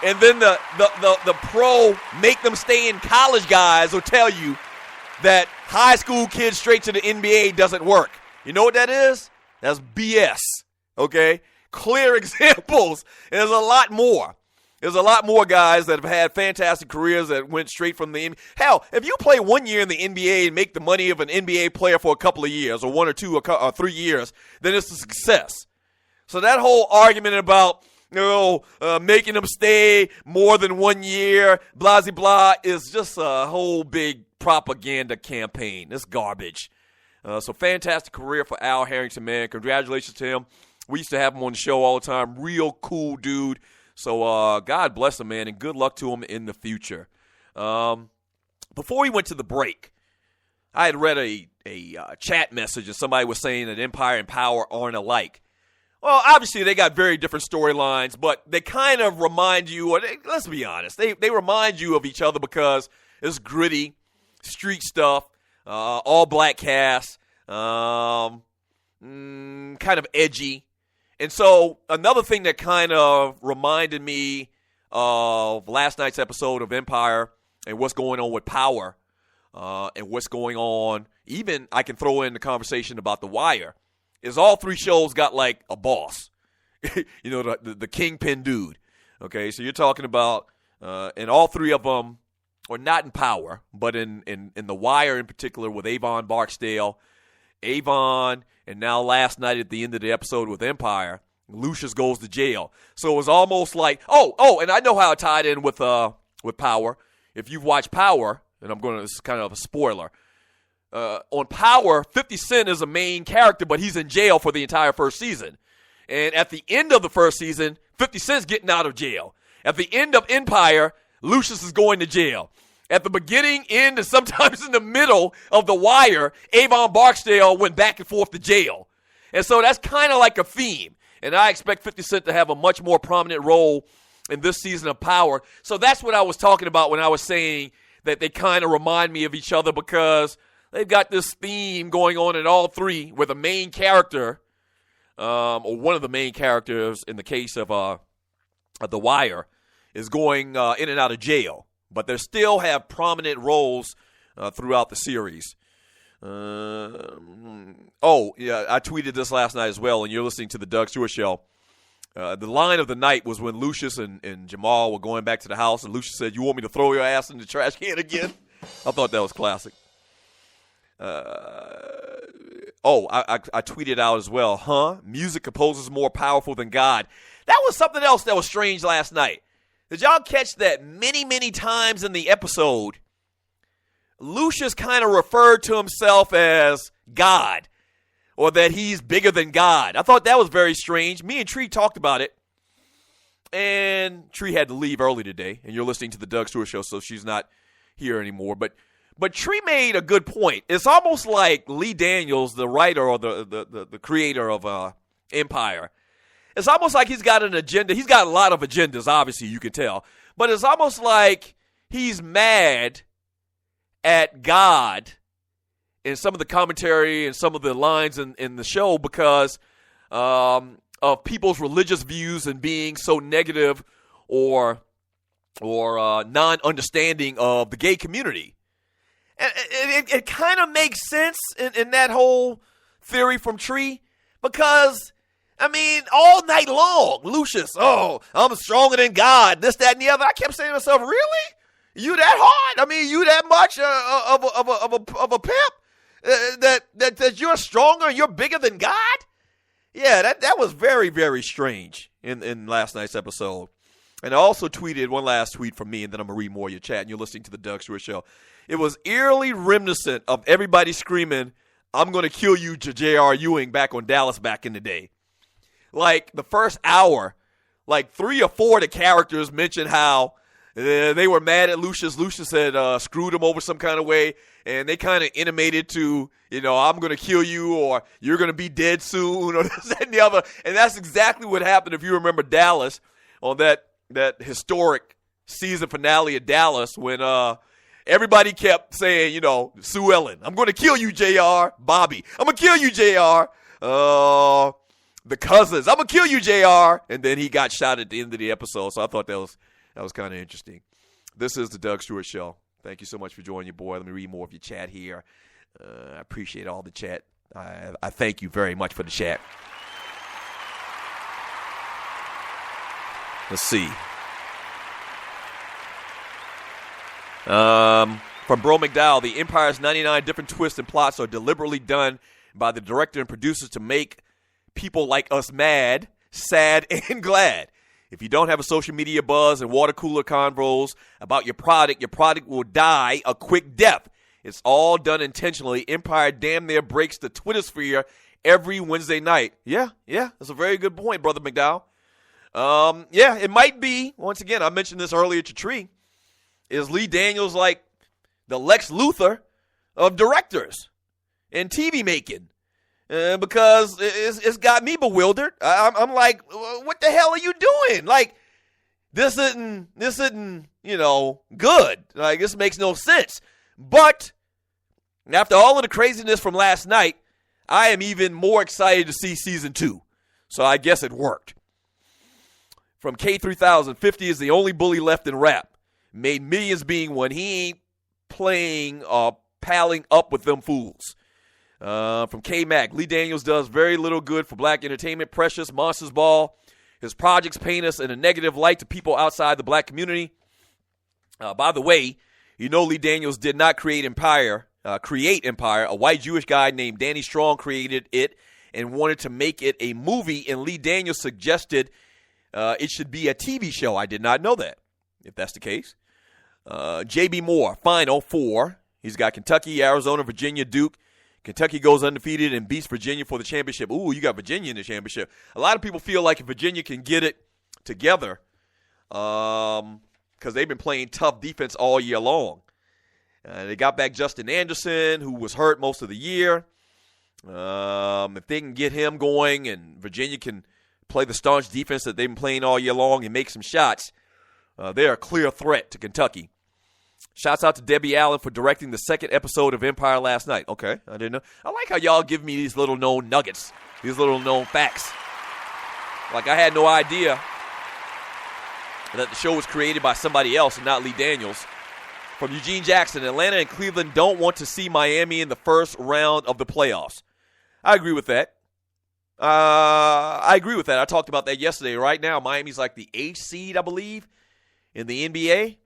Speaker 2: And then the pro make them stay in college guys will tell you that high school kids straight to the NBA doesn't work. You know what that is? That's BS, okay? Clear examples. And there's a lot more. There's a lot more guys that have had fantastic careers that went straight from the NBA. Hell, if you play 1 year in the NBA and make the money of an NBA player for a couple of years, or 1 or 2 or 3 years, then it's a success. So that whole argument about making them stay more than 1 year, blah, blah, blah, is just a whole big propaganda campaign. It's garbage. So fantastic career for Al Harrington, man. Congratulations to him. We used to have him on the show all the time. Real cool dude. So God bless him, man, and good luck to him in the future. Before we went to the break, I had read a chat message, and somebody was saying that Empire and Power aren't alike. Well, obviously they got very different storylines, but they kind of remind you, let's be honest, they remind you of each other because it's gritty, street stuff, all black cast, kind of edgy. And so another thing that kind of reminded me of last night's episode of Empire and what's going on with Power and what's going on, even I can throw in the conversation about The Wire, is all 3 shows got like a boss, the kingpin dude. Okay, so you're talking about, and all 3 of them are not in Power, but in The Wire in particular with Avon Barksdale, and now last night at the end of the episode with Empire, Lucius goes to jail. So it was almost like, and I know how it tied in with Power. If you've watched Power, and this is kind of a spoiler, on Power, 50 Cent is a main character, but he's in jail for the entire first season. And at the end of the first season, 50 Cent's getting out of jail. At the end of Empire, Lucius is going to jail. At the beginning, end, and sometimes in the middle of The Wire, Avon Barksdale went back and forth to jail. And so that's kind of like a theme. And I expect 50 Cent to have a much more prominent role in this season of Power. So that's what I was talking about when I was saying that they kind of remind me of each other, because they've got this theme going on in all 3 where the main character, or one of the main characters in the case of The Wire, is going in and out of jail. But they still have prominent roles throughout the series. I tweeted this last night as well, and you're listening to the Doug Stewart Show. The line of the night was when Lucius and Jamal were going back to the house, and Lucius said, "You want me to throw your ass in the trash can again?" I thought that was classic. I tweeted out as well, music composes more powerful than God. That was something else that was strange last night. Did y'all catch that many, many times in the episode, Lucius kind of referred to himself as God, or that he's bigger than God? I thought that was very strange. Me and Tree talked about it, and Tree had to leave early today, and you're listening to the Doug Stewart Show, so she's not here anymore. But Tree made a good point. It's almost like Lee Daniels, the writer or the creator of Empire. It's almost like he's got an agenda. He's got a lot of agendas, obviously, you can tell. But it's almost like he's mad at God in some of the commentary and some of the lines in the show because of people's religious views and being so negative or non-understanding of the gay community. And it kind of makes sense in that whole theory from Tree because, I mean, all night long, Lucius, I'm stronger than God, this, that, and the other. I kept saying to myself, really? You that hard? I mean, you that much of a pimp that you're stronger and you're bigger than God? Yeah, that was very, very strange in last night's episode. And I also tweeted one last tweet from me, and then I'm going to read more of your chat, and you're listening to the Doug Stewart Show. It was eerily reminiscent of everybody screaming, "I'm going to kill you," to J.R. Ewing back on Dallas back in the day. Like, the first hour, like 3 or 4 of the characters mentioned how They were mad at Lucius. Lucius had screwed him over some kind of way, and they kind of intimated to, I'm going to kill you or you're going to be dead soon or this, that, and the other. And that's exactly what happened, if you remember Dallas, on that historic season finale of Dallas when everybody kept saying, Sue Ellen, I'm going to kill you, JR. Bobby, I'm going to kill you, JR. The cousins, I'm going to kill you, JR. And then he got shot at the end of the episode, so I thought that was kind of interesting. This is the Doug Stewart Show. Thank you so much for joining your boy. Let me read more of your chat here. I appreciate all the chat. I thank you very much for the chat. Let's see. From Bro McDowell, the Empire's 99 different twists and plots are deliberately done by the director and producers to make people like us mad, sad, and glad. If you don't have a social media buzz and water cooler convos about your product will die a quick death. It's all done intentionally. Empire damn near breaks the Twitter sphere every Wednesday night. Yeah, that's a very good point, Brother McDowell. It might be, once again, I mentioned this earlier to Tree, is Lee Daniels like the Lex Luthor of directors and TV making? Because it's got me bewildered. I'm like, what the hell are you doing? Like, this isn't good. Like, this makes no sense. But after all of the craziness from last night, I am even more excited to see season 2. So I guess it worked. From K3000, 50 is the only bully left in rap. Made millions being one. He ain't playing or palling up with them fools. From K-Mac, Lee Daniels does very little good for black entertainment. Precious, Monsters Ball. His projects paint us in a negative light to people outside the black community. By the way, Lee Daniels did not create Empire. A white Jewish guy named Danny Strong created it and wanted to make it a movie, and Lee Daniels suggested it should be a TV show. I did not know that, if that's the case. J.B. Moore, final 4. He's got Kentucky, Arizona, Virginia, Duke. Kentucky goes undefeated and beats Virginia for the championship. Ooh, you got Virginia in the championship. A lot of people feel like if Virginia can get it together, because they've been playing tough defense all year long. They got back Justin Anderson, who was hurt most of the year. If they can get him going and Virginia can play the staunch defense that they've been playing all year long and make some shots, they're a clear threat to Kentucky. Shouts out to Debbie Allen for directing the second episode of Empire last night. Okay, I didn't know. I like how y'all give me these little known nuggets, these little known facts. Like I had no idea that the show was created by somebody else and not Lee Daniels. From Eugene Jackson, Atlanta and Cleveland don't want to see Miami in the first round of the playoffs. I agree with that. I talked about that yesterday. Right now, Miami's like the 8th seed, I believe, in the NBA.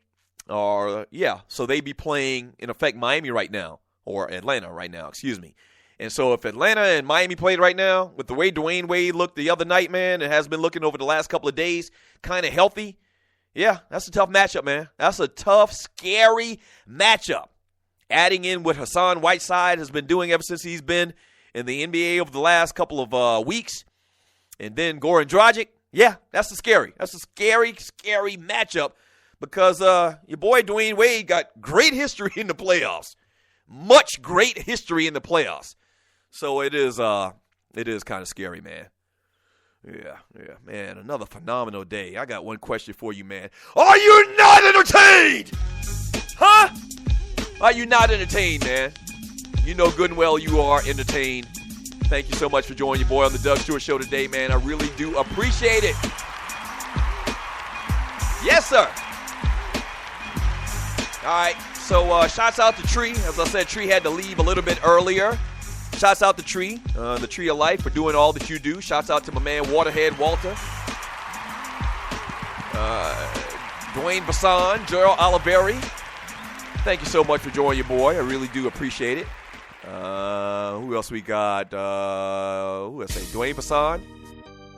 Speaker 2: So they'd be playing, in effect, Miami right now, or Atlanta right now, excuse me. And so if Atlanta and Miami played right now, with the way Dwayne Wade looked the other night, man, and has been looking over the last couple of days, kind of healthy, yeah, that's a tough matchup, man. That's a tough, scary matchup. Adding in what Hassan Whiteside has been doing ever since he's been in the NBA over the last couple of weeks, and then Goran Dragic, yeah, that's a scary matchup. Because your boy Dwayne Wade got great history in the playoffs. Much great history in the playoffs. So it is kind of scary, man. Yeah, man. Another phenomenal day. I got one question for you, man. Are you not entertained? Huh? Are you not entertained, man? You know good and well you are entertained. Thank you so much for joining your boy on the Doug Stewart Show today, man. I really do appreciate it. Yes, sir. All right, so shouts out to Tree. As I said, Tree had to leave a little bit earlier. Shouts out to Tree, the Tree of Life, for doing all that you do. Shouts out to my man Waterhead Walter. Dwayne Bassan, Gerald Oliveri. Thank you so much for joining your boy. I really do appreciate it. Who else we got? Who else? Dwayne Bassan,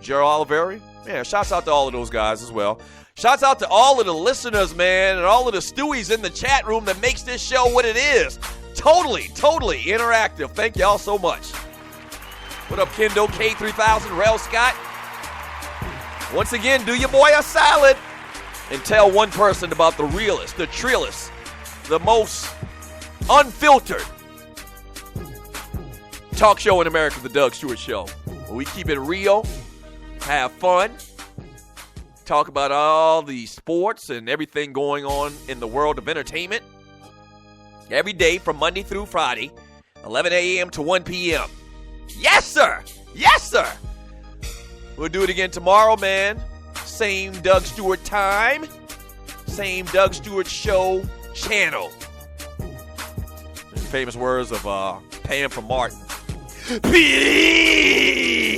Speaker 2: Gerald Oliveri. Yeah, shouts out to all of those guys as well. Shouts out to all of the listeners, man, and all of the Stewies in the chat room that makes this show what it is. Totally interactive. Thank y'all so much. What up, Kendo, K3000, Rel Scott? Once again, do your boy a solid. and tell one person about the realest, the trillest, the most unfiltered talk show in America, The Doug Stewart Show. We keep it real, have fun, talk about all the sports and everything going on in the world of entertainment. Every day from Monday through Friday, 11 a.m. to 1 p.m. Yes, sir. Yes, sir. We'll do it again tomorrow, man. Same Doug Stewart time. Same Doug Stewart Show channel. In famous words of Pam from Martin. Peace!